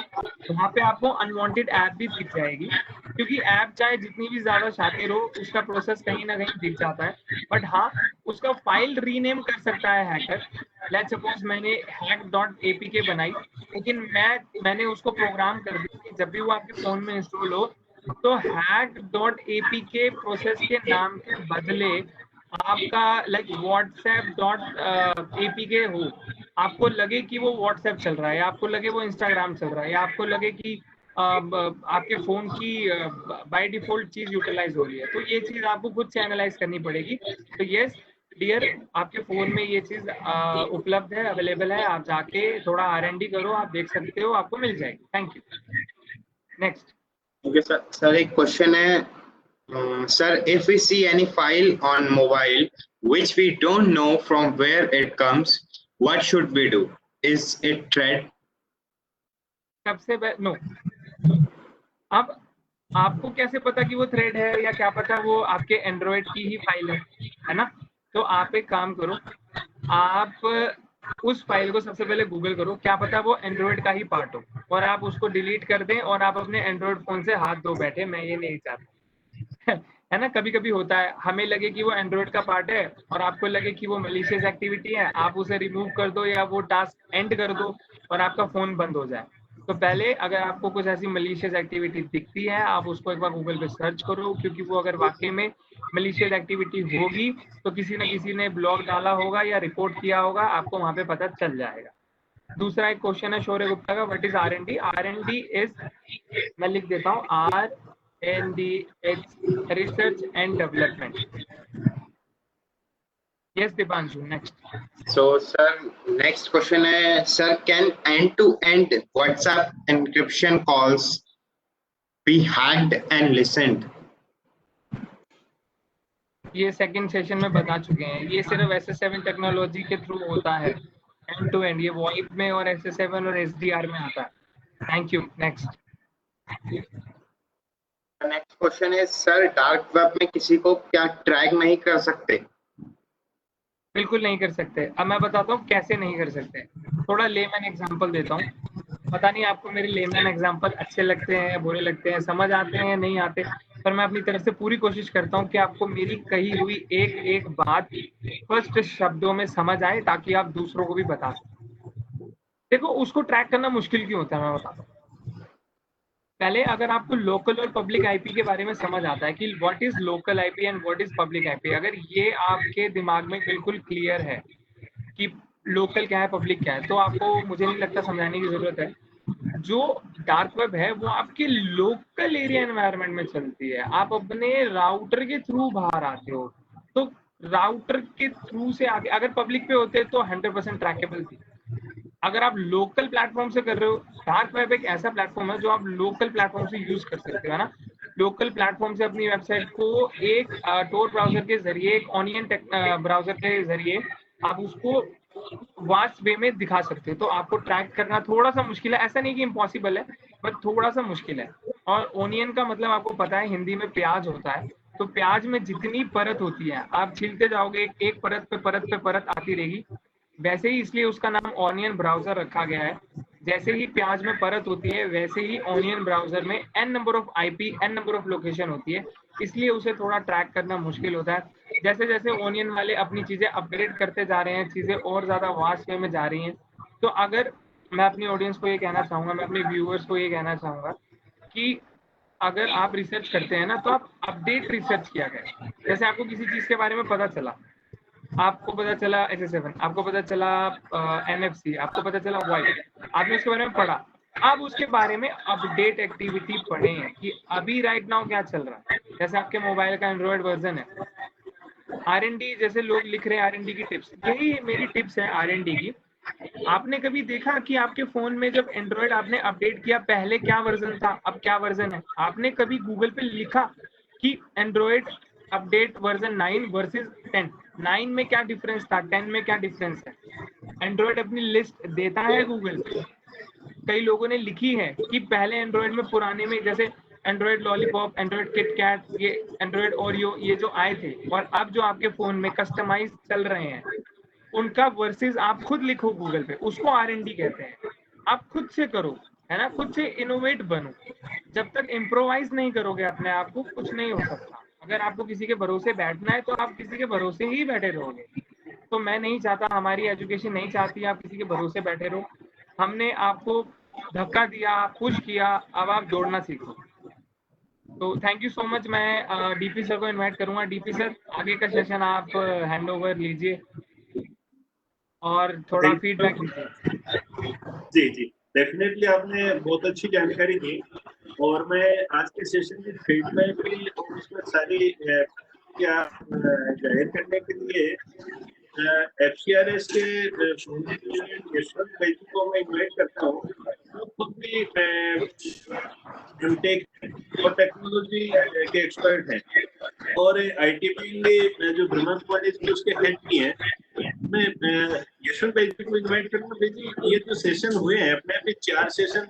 वहां पे आपको अनवांटेड ऐप भी दिख जाएगी, क्योंकि ऐप चाहे जितनी भी ज्यादा शातिर हो उसका प्रोसेस कहीं ना कहीं दिख जाता है। बट हाँ, उसका फाइल रीनेम कर सकता है हैकर। लेट्स सपोज मैंने hack.apk बनाई, लेकिन मैंने उसको प्रोग्राम कर दिया कि जब भी वो आपके फोन में इंस्टॉल हो तो hack.apk प्रोसेस के नाम के बदले आपका लाइक whatsapp.apk हो, आपको लगे कि वो व्हाट्सएप चल रहा है, आपको लगे वो इंस्टाग्राम चल रहा है, या आपको लगे कि आपके फोन की बाय डिफॉल्ट चीज यूटिलाइज हो रही है। तो ये चीज आपको खुद से एनालाइज करनी पड़ेगी। तो यस डियर, आपके फोन में ये चीज उपलब्ध है, अवेलेबल है, आप जाके थोड़ा R&D करो, आप देख सकते हो, आपको मिल जाएगी। Thank you. Next. Okay sir. Sir एक क्वेश्चन है, sir if we see any file on mobile which we don't know from where it comes, what should we do? Is it thread? सबसे नो। अब आपको कैसे पता कि वो थ्रेड है या क्या पता वो आपके एंड्रॉइड की ही फाइल है ना? तो आप एक काम करो, आप उस फाइल को सबसे पहले गूगल करो, क्या पता वो एंड्रॉइड का ही पार्ट हो और आप उसको डिलीट कर दें और आप अपने एंड्रॉइड फोन से हाथ धो बैठे। मैं ये नहीं चाहता है ना? कभी कभी होता है, हमें लगे कि वो एंड्रॉइड का पार्ट है और आपको लगे कि वो मलिशियस एक्टिविटी है, आप उसे रिमूव कर दो या वो टास्क एंड कर दो और आपका फोन बंद हो जाए। तो पहले अगर आपको कुछ ऐसी मलिशियस एक्टिविटी दिखती है, आप उसको एक बार गूगल पे सर्च करो, क्योंकि वो अगर वाकई में मलिशियस एक्टिविटी होगी तो किसी न किसी ने ब्लॉग डाला होगा या रिपोर्ट किया होगा, आपको वहां पे पता चल जाएगा। दूसरा एक क्वेश्चन है शौर्य गुप्ता का, what is R&D? R&D is, मैं लिख देता हूँ, R&D research and development. Yes Deepanshu, next. So sir, next question है, sir can end-to-end WhatsApp encryption calls be hacked and listened? ये सेकंड सेशन में बता चुके हैं, ये सिर्फ SS7 टेक्नोलॉजी के थ्रू होता है एंड टू एंड। ये वॉइप में और SS7 और SDR में आता है। Thank you. Next. Next question है, सर डार्क वेब में किसी को क्या ट्रैक नहीं कर सकते? बिल्कुल नहीं कर सकते। अब मैं बताता हूँ कैसे नहीं कर सकते। थोड़ा लेमैन एग्जांपल देता हूँ, पता नहीं आपको मेरे लेमैन एग्जांपल अच्छे लगते हैं, बुरे लगते हैं, समझ आते हैं, नहीं आते, पर मैं अपनी तरफ से पूरी कोशिश करता हूँ कि आपको मेरी कही हुई एक एक बात स्पष्ट शब्दों में समझ आए ताकि आप दूसरों को भी बता सकें। देखो, उसको ट्रैक करना मुश्किल क्यों होता है, मैं बताता हूँ। पहले अगर आपको लोकल और पब्लिक आईपी के बारे में समझ आता है कि what is local IP and what is public IP, अगर ये आपके दिमाग में बिल्कुल क्लियर है कि लोकल क्या है पब्लिक क्या है, तो आपको मुझे नहीं लगता समझाने की जरूरत है। जो डार्क वेब है वो आपके लोकल एरिया एनवायरनमेंट में चलती है, आप अपने राउटर के थ्रू बाहर आते हो, तो राउटर के थ्रू से आगे अगर पब्लिक पे होते तो 100% ट्रैकेबल थी। अगर आप लोकल प्लेटफॉर्म से कर रहे हो, डार्क वेब एक ऐसा प्लेटफॉर्म है जो आप लोकल प्लेटफॉर्म से यूज कर सकते हो, है ना? लोकल प्लेटफॉर्म से अपनी वेबसाइट को एक टोर ब्राउजर के जरिए, एक ऑनियन ब्राउजर के जरिए आप उसको वास्ट वे में दिखा सकते हो। तो आपको ट्रैक करना थोड़ा सा मुश्किल है, ऐसा नहीं कि इम्पॉसिबल है, बट थोड़ा सा मुश्किल है। और ओनियन का मतलब आपको पता है हिंदी में प्याज होता है, तो प्याज में जितनी परत होती है आप छीलते जाओगे, एक परत पे परत पे परत आती रहेगी। वैसे ही इसलिए उसका नाम ऑनियन ब्राउजर रखा गया है, जैसे ही प्याज में परत होती है वैसे ही ऑनियन ब्राउजर में n number of IP, n number of location होती है, इसलिए उसे थोड़ा ट्रैक करना मुश्किल होता है। जैसे जैसे ऑनियन वाले अपनी चीजें अपग्रेड करते जा रहे हैं, चीजें और ज्यादा वास्ट वे में जा रही हैं, तो अगर मैं अपनी ऑडियंस को ये कहना चाहूंगा, मैं अपने व्यूअर्स को ये कहना चाहूंगा कि अगर आप रिसर्च करते हैं ना, तो आप अपडेट रिसर्च किया करें। जैसे आपको किसी चीज के बारे में पता चला, आपको पता चला SS7, आपको पता चला NFC, आपको पता चला वाइट, आपने उसके बारे में पढ़ा, अब उसके बारे में अपडेट एक्टिविटी पढ़ें कि अभी राइट नाउ क्या चल रहा है। जैसे आपके मोबाइल का एंड्रॉइड वर्जन है, R&D, जैसे लोग लिख रहे हैं R&D की टिप्स, यही मेरी टिप्स है R&D की। आपने कभी देखा कि आपके फोन में जब एंड्रॉइड आपने अपडेट किया, पहले क्या वर्जन था, अब क्या वर्जन है? आपने कभी गूगल पे लिखा कि एंड्रॉइड अपडेट वर्जन 9 वर्सेस 10, 9 में क्या डिफरेंस था, 10 में क्या डिफरेंस है? एंड्रॉइड अपनी लिस्ट देता है गूगल पे। कई लोगों ने लिखी है कि पहले एंड्रॉइड में, पुराने में, जैसे एंड्रॉइड लॉलीपॉप, एंड्रॉइड किटकैट, ये एंड्रॉइड ओरियो, ये जो आए थे, और अब जो आपके फोन में कस्टमाइज चल रहे हैं, उनका वर्सेस आप खुद लिखो गूगल पे, उसको R&D कहते हैं। आप खुद से करो, है ना, खुद से इनोवेट बनो। जब तक इम्प्रोवाइज नहीं करोगे अपने आप को, कुछ नहीं हो सकता। अगर आपको किसी के भरोसे बैठना है तो आप किसी के भरोसे ही बैठे रहोगे। तो मैं नहीं चाहता, हमारी एजुकेशन नहीं चाहती आप किसी के भरोसे बैठे रहो। हमने आपको धक्का दिया, पुश किया, अब आप जोड़ना सीखो। तो थैंक यू सो मच। मैं डीपी सर को इनवाइट करूंगा। डीपी सर, आगे का सेशन आप हैंड ओवर लीजिए और थोड़ा फीडबैक दीजिए। जी जी, डेफिनेटली आपने बहुत अच्छी जानकारी दी, और मैं आज के सेशन की फीडबैक भी और उसमें सारी क्या जाहिर करने के लिए FCRS के यशवंत भाई जी को मैं इन्वाइट करता हूँ। वो खुद भी एमटेक और टेक्नोलॉजी के एक्सपर्ट हैं, और ITP में जो ब्रह्मा कुमारी जी उसके हेड भी हैं। मैं यशवंत भाई जी को इन्वाइट करूंगा। भाई जी, ये जो सेशन हुए हैं, अपने अभी 4 सेशन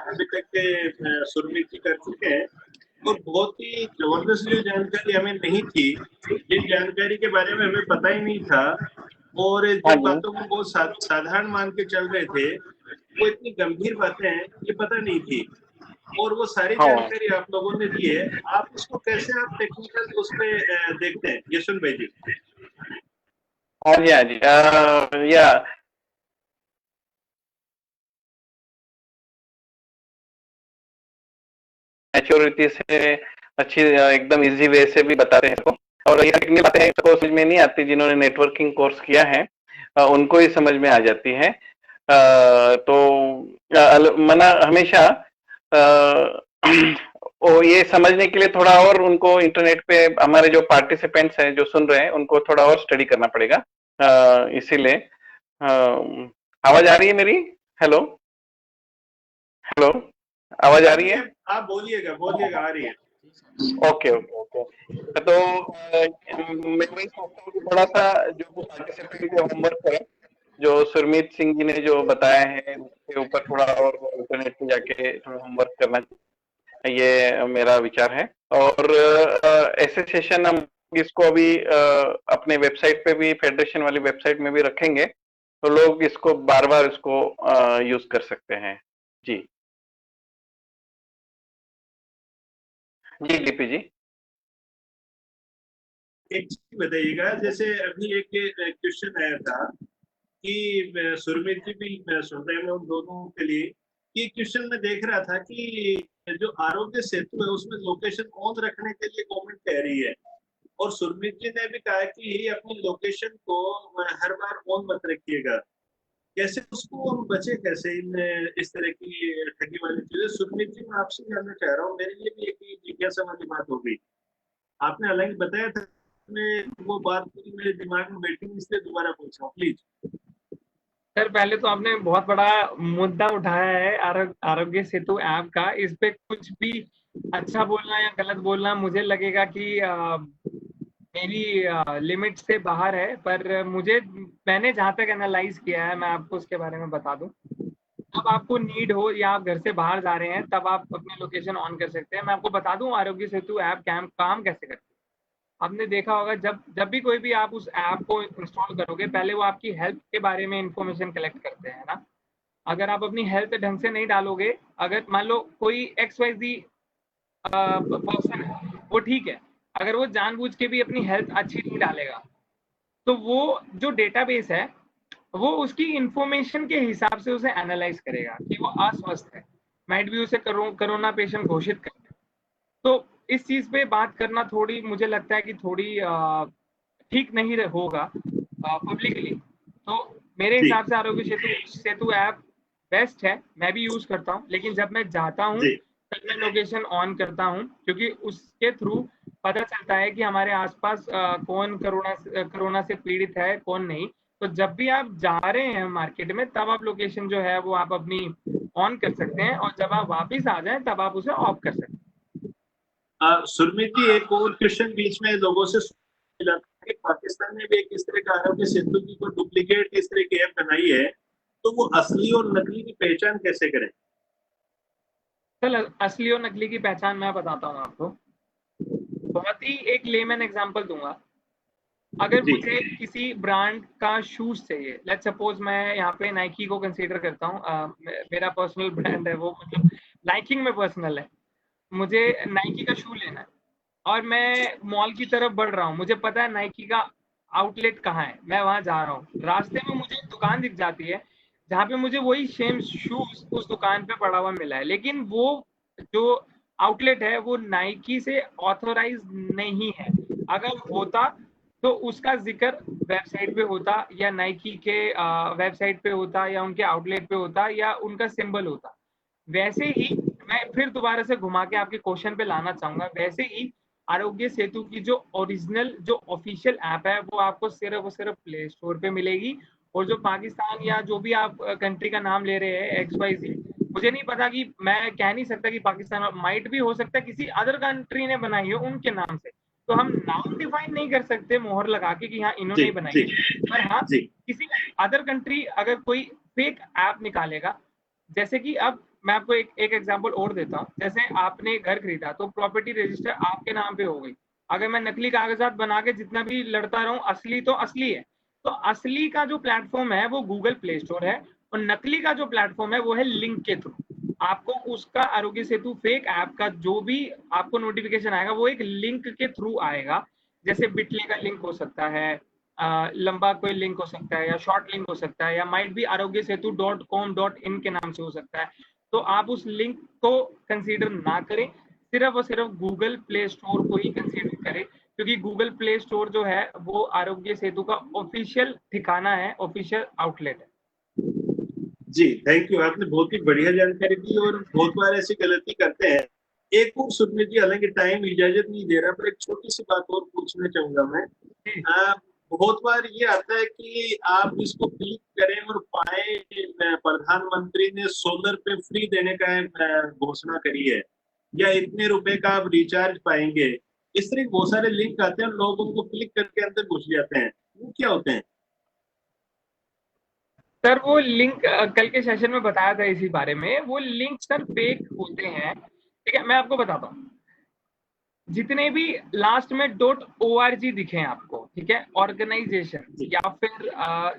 अभी तक के सुरमीत जी कर चुके हैं, और बहुत ही जबरदस्त जो जानकारी हमें नहीं थी, जिन जानकारी के बारे में हमें पता ही नहीं था, और जिन बातों को बहुत साधारण मान के चल रहे थे, वो इतनी गंभीर बातें हैं, ये पता नहीं थी, और वो सारी जानकारी आप लोगों ने दी है। आप इसको कैसे आप टेक्निकल उसमें देखते हैं यशवंत भाई जी? हाँ जी, हाँ जी, या मैच्योरिटी से अच्छी, एकदम इजी वे से भी बताते हैं इसको। और ये टेक्निकल बातें तो समझ में नहीं आती, जिन्होंने नेटवर्किंग कोर्स किया है उनको ही समझ में आ जाती है। तो मना हमेशा वो ये समझने के लिए थोड़ा और उनको इंटरनेट पे, हमारे जो पार्टिसिपेंट्स हैं जो सुन रहे हैं, उनको थोड़ा और स्टडी करना पड़ेगा। इसीलिए आवाज आ रही है मेरी? हेलो हेलो, आवाज आ रही है? आप बोलिएगा बोलिएगा, आ रही है। Okay okay okay. तो मैं वही सोचता हूँ कि थोड़ा सा जो पार्टिसिपेंट के होमवर्क है, जो सुरमीत सिंह जी ने जो बताया है, उसके ऊपर थोड़ा और इंटरनेट पे जाके थोड़ा होमवर्क करना, ये मेरा विचार है। और ऐसे सेशन हम इसको अभी अपने वेबसाइट पे भी, फेडरेशन वाली वेबसाइट में भी रखेंगे, तो लोग इसको बार बार इसको यूज कर सकते हैं। जी जी, डीपी जी। एक चीज बताइएगा, जैसे अभी एक क्वेश्चन आया था कि सुरमीत जी भी सुन रहे हैं उन दोनों के लिए, कि क्वेश्चन में देख रहा था कि जो आरोग्य सेतु है उसमें लोकेशन ऑन रखने के लिए गवर्नमेंट कह रही है, और सुरमीत जी ने भी कहा कि अपनी लोकेशन को हर बार ऑन मत रखिएगा। कैसे उसको हम बचे, कैसे इन इस तरह की ठगी वाली चीजें? सुरमीत जी, मैं आपसे जानना चाह रहा हूँ, मेरे लिए भी एक जिज्ञासा वाली बात हो गई। आपने हालांकि बताया था, मैं वो बात पूरी मेरे दिमाग में बैठी, इसलिए दोबारा पूछ रहा हूँ, प्लीज। सर, पहले तो आपने बहुत बड़ा मुद्दा उठाया है आरोग्य सेतु ऐप का। इस पे कुछ भी अच्छा बोलना या गलत बोलना मुझे लगेगा कि मेरी लिमिट से बाहर है। पर मैंने जहां तक एनालाइज किया है, मैं आपको उसके बारे में बता दूं। अब आपको नीड हो या आप घर से बाहर जा रहे हैं, तब आप अपनी लोकेशन ऑन कर सकते हैं। मैं आपको बता दूं आरोग्य सेतु ऐप काम कैसे करती है। आपने देखा होगा, जब जब भी कोई भी आप उस ऐप को इंस्टॉल करोगे, पहले वो आपकी हेल्थ के बारे में इंफॉर्मेशन कलेक्ट करते हैं ना। अगर आप अपनी हेल्थ ढंग से नहीं डालोगे, अगर मान लो कोई XYZ पर्सन है, वो ठीक है, अगर वो जानबूझ के भी अपनी हेल्थ अच्छी नहीं डालेगा, तो वो जो डेटाबेस है वो उसकी इंफॉर्मेशन के हिसाब से उसे एनालाइज करेगा कि वो अस्वस्थ है, माइट भी उसे कोरोना पेशेंट घोषित कर। तो इस चीज पे बात करना थोड़ी मुझे लगता है कि थोड़ी ठीक नहीं होगा पब्लिकली। तो मेरे जी हिसाब से आरोग्य सेतु सेतु ऐप बेस्ट है, मैं भी यूज करता हूँ, लेकिन जब मैं जाता हूँ जी तब मैं लोकेशन ऑन करता हूँ, क्योंकि उसके थ्रू पता चलता है कि हमारे आसपास कौन कोरोना से पीड़ित है, कौन नहीं। तो जब भी आप जा रहे हैं मार्केट में, तब आप लोकेशन जो है वो आप अपनी ऑन कर सकते हैं, और जब आप वापस आ जाएं तब आप उसे ऑफ कर सकते हैं। सुरमित जी, एक और क्वेश्चन बीच में लोगों से मिला था कि पाकिस्तान ने भी एक इस तरह का आरोग्य सेतु की कोई डुप्लीकेट इस तरह की ऐप बनाई है, तो वो असली और नकली की पहचान कैसे करें? चल, असली और नकली की पहचान मैं बताता हूँ आपको। बहुत ही एक लेमन एग्जांपल दूंगा। अगर जी मुझे किसी ब्रांड का शूज चाहिए, लेट्स सपोज मैं यहाँ पे नाइकी को कंसीडर करता हूँ, मेरा पर्सनल ब्रांड है वो, मतलब नाइकिंग में पर्सनल है, मुझे नाइकी का शू लेना है और मैं मॉल की तरफ बढ़ रहा हूँ, मुझे पता है नाइकी का आउटलेट कहाँ है, मैं वहां जा रहा हूँ, रास्ते में मुझे एक दुकान दिख जाती है जहाँ पे मुझे वही सेम शूज उस दुकान पे पड़ा हुआ मिला है, लेकिन वो जो आउटलेट है वो नाइकी से ऑथोराइज नहीं है। अगर होता तो उसका जिक्र वेबसाइट पे होता, या नाइकी के वेबसाइट पे होता, या उनके आउटलेट पे होता, या उनका सिंबल होता। वैसे ही मैं फिर दोबारा से घुमा के आपके क्वेश्चन पे लाना चाहूंगा, वैसे ही आरोग्य सेतु की जो ओरिजिनल जो ऑफिशियल ऐप है वो आपको सिर्फ और सिर्फ प्ले स्टोर पे मिलेगी। और जो पाकिस्तान या जो भी आप कंट्री का नाम ले रहे हैं XYZ, मुझे नहीं पता, कि मैं कह नहीं सकता कि पाकिस्तान, माइट भी हो सकता है किसी अदर कंट्री ने बनाई हो उनके नाम से, तो हम नाम डिफाइन नहीं कर सकते मोहर लगा के कि हाँ इन्होंने जी ही बनाई जी है। पर हाँ, जी किसी अदर कंट्री अगर कोई फेक ऐप निकालेगा, जैसे कि अब मैं आपको एक एग्जांपल और देता हूँ, जैसे आपने घर खरीदा तो प्रॉपर्टी रजिस्टर आपके नाम पे हो गई, अगर मैं नकली कागजात बना के जितना भी लड़ता रहूं, असली तो असली है। तो असली का जो प्लेटफॉर्म है वो गूगल प्ले स्टोर है, और नकली का जो प्लेटफॉर्म है वो है लिंक के थ्रू। आपको उसका आरोग्य सेतु फेक ऐप का जो भी आपको नोटिफिकेशन आएगा वो एक लिंक के थ्रू आएगा, जैसे बिटली का लिंक हो सकता है, लंबा कोई लिंक हो सकता है, या शॉर्ट लिंक हो सकता है, या माइट भी आरोग्य सेतु .com.in के नाम से हो सकता है। तो आप उस लिंक को कंसीडर ना करें, सिर्फ और सिर्फ गूगल प्ले स्टोर को ही कंसीडर करें, क्योंकि गूगल प्ले स्टोर जो है वो आरोग्य सेतु का ऑफिशियल ठिकाना है, ऑफिशियल आउटलेट है। जी, थैंक यू, आपने बहुत ही बढ़िया जानकारी दी। और बहुत बार ऐसी गलती करते हैं। एक और सुरमित जी, हालांकि टाइम इजाजत नहीं दे रहा, पर एक छोटी सी बात और पूछना चाहूंगा मैं। बहुत बार ये आता है कि आप इसको क्लिक करें और पाए प्रधानमंत्री ने सोलर पे फ्री देने का घोषणा करी है, या इतने रुपए का आप रिचार्ज पाएंगे। इस तरह के बहुत सारे लिंक आते हैं, लोग उनको क्लिक करके अंदर घुस जाते हैं। वो क्या होते हैं? सर वो लिंक कल के सेशन में बताया था इसी बारे में, वो लिंक सर फेक होते हैं। ठीक है, मैं आपको बताता हूँ। जितने भी लास्ट में .org दिखे आपको, ठीक है, ऑर्गेनाइजेशन या फिर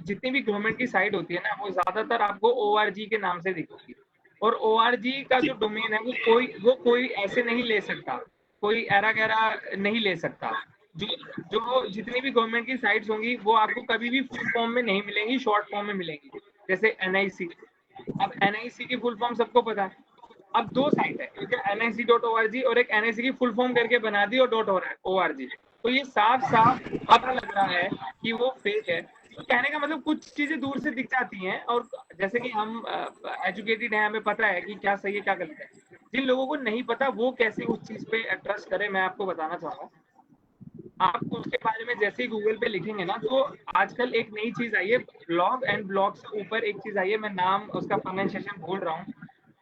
जितनी भी गवर्नमेंट की साइट होती है ना, वो ज्यादातर आपको ORG के नाम से दिखेगी। और ORG का जो डोमेन है वो कोई ऐसे नहीं ले सकता, कोई एरा गैरा नहीं ले सकता। जो जो जितनी भी गवर्नमेंट की साइट्स होंगी वो आपको कभी भी फुल फॉर्म में नहीं मिलेंगी, शॉर्ट फॉर्म में मिलेंगी। जैसे NIC, अब NIC की फुल फॉर्म सबको पता है। अब दो साइट है, एक है NIC.org और एक NIC की फुल फॉर्म करके बना दी और .org। तो ये साफ साफ पता लग रहा है कि वो फेक है। तो कहने का मतलब कुछ चीजें दूर से दिख जाती हैं, और जैसे कि हम एजुकेटेड हैं, हमें पता है कि क्या सही है क्या गलत है। जिन लोगों को नहीं पता वो कैसे उस चीज पे ट्रस्ट करें, मैं आपको बताना चाहूंगा। आप उसके बारे में जैसे ही गूगल पे लिखेंगे ना, तो आजकल एक नई चीज आई है, ब्लॉग एंड ब्लॉग से ऊपर एक चीज आई है, मैं नाम उसका प्रोनाउंसिएशन भूल रहा हूँ।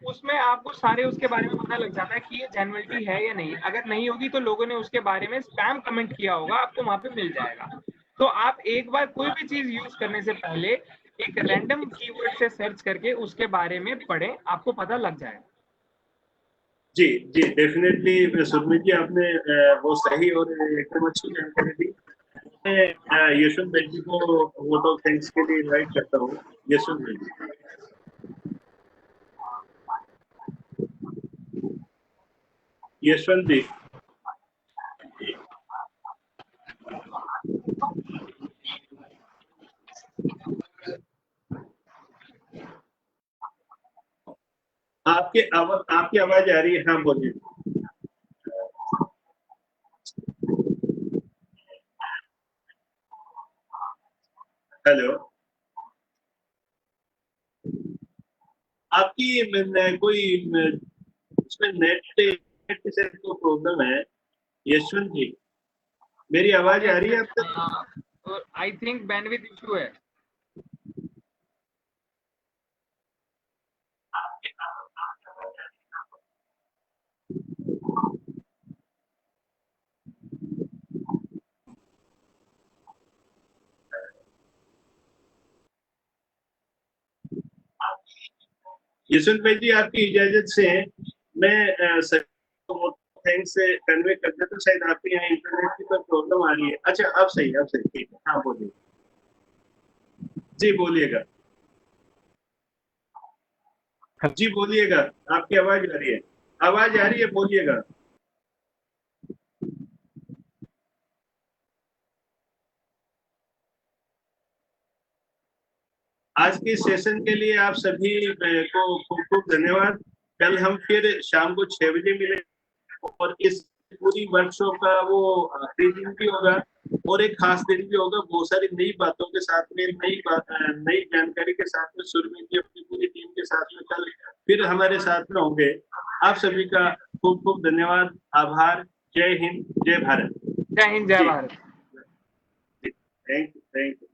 उसमें आपको सारे उसके बारे में पता लग जाता है कि ये जेन्युइनिटी है या नहीं। अगर नहीं होगी तो लोगों ने उसके बारे में स्पैम कमेंट किया होगा, आपको वहां पे मिल जाएगा। तो आप एक बार कोई भी चीज यूज करने से पहले एक रैंडम कीवर्ड से सर्च करके उसके बारे में पढ़ें, आपको पता लग जाएगा। जी जी, डेफिनेटली सुरमित जी, आपने वो सही और एकदम अच्छी जानकारी दी। मैं यशवंत भाई जी को वोट ऑफ थैंक्स के लिए इनवाइट करता हूँ। यशवंत भाई जी। यशवंत जी, आपकी आवाज आ रही है, हाँ बोलिए। हेलो, आपकी कोई इसमें नेट से तो प्रॉब्लम है। यशवंत जी, मेरी आवाज आ रही है अब तक? आई थिंक बैंडविड्थ इशू है। यशवंत भाई जी, आपकी इजाजत से मैं थैंक्स से कन्वे कर देता हूँ। शायद आपके यहाँ इंटरनेट की कोई प्रॉब्लम आ रही है। अच्छा, अब सही ठीक है, हाँ बोलिए जी, बोलिएगा जी, बोलिएगा, आपकी आवाज आ रही है, आवाज आ रही है, बोलिएगा। आज के सेशन के लिए आप सभी को खूब खूब धन्यवाद। कल हम फिर शाम को 6 बजे मिले और इस पूरी वर्कशॉप का वो दिन भी होगा और एक खास दिन भी होगा। बहुत सारी नई बातों के साथ में, नई जानकारी के साथ में सुरमीत जी अपनी पूरी टीम के साथ में कल फिर हमारे साथ में होंगे। आप सभी का खूब खूब धन्यवाद, आभार। जय हिंद, जय भारत। जय हिंद, जय भारत। Thank you.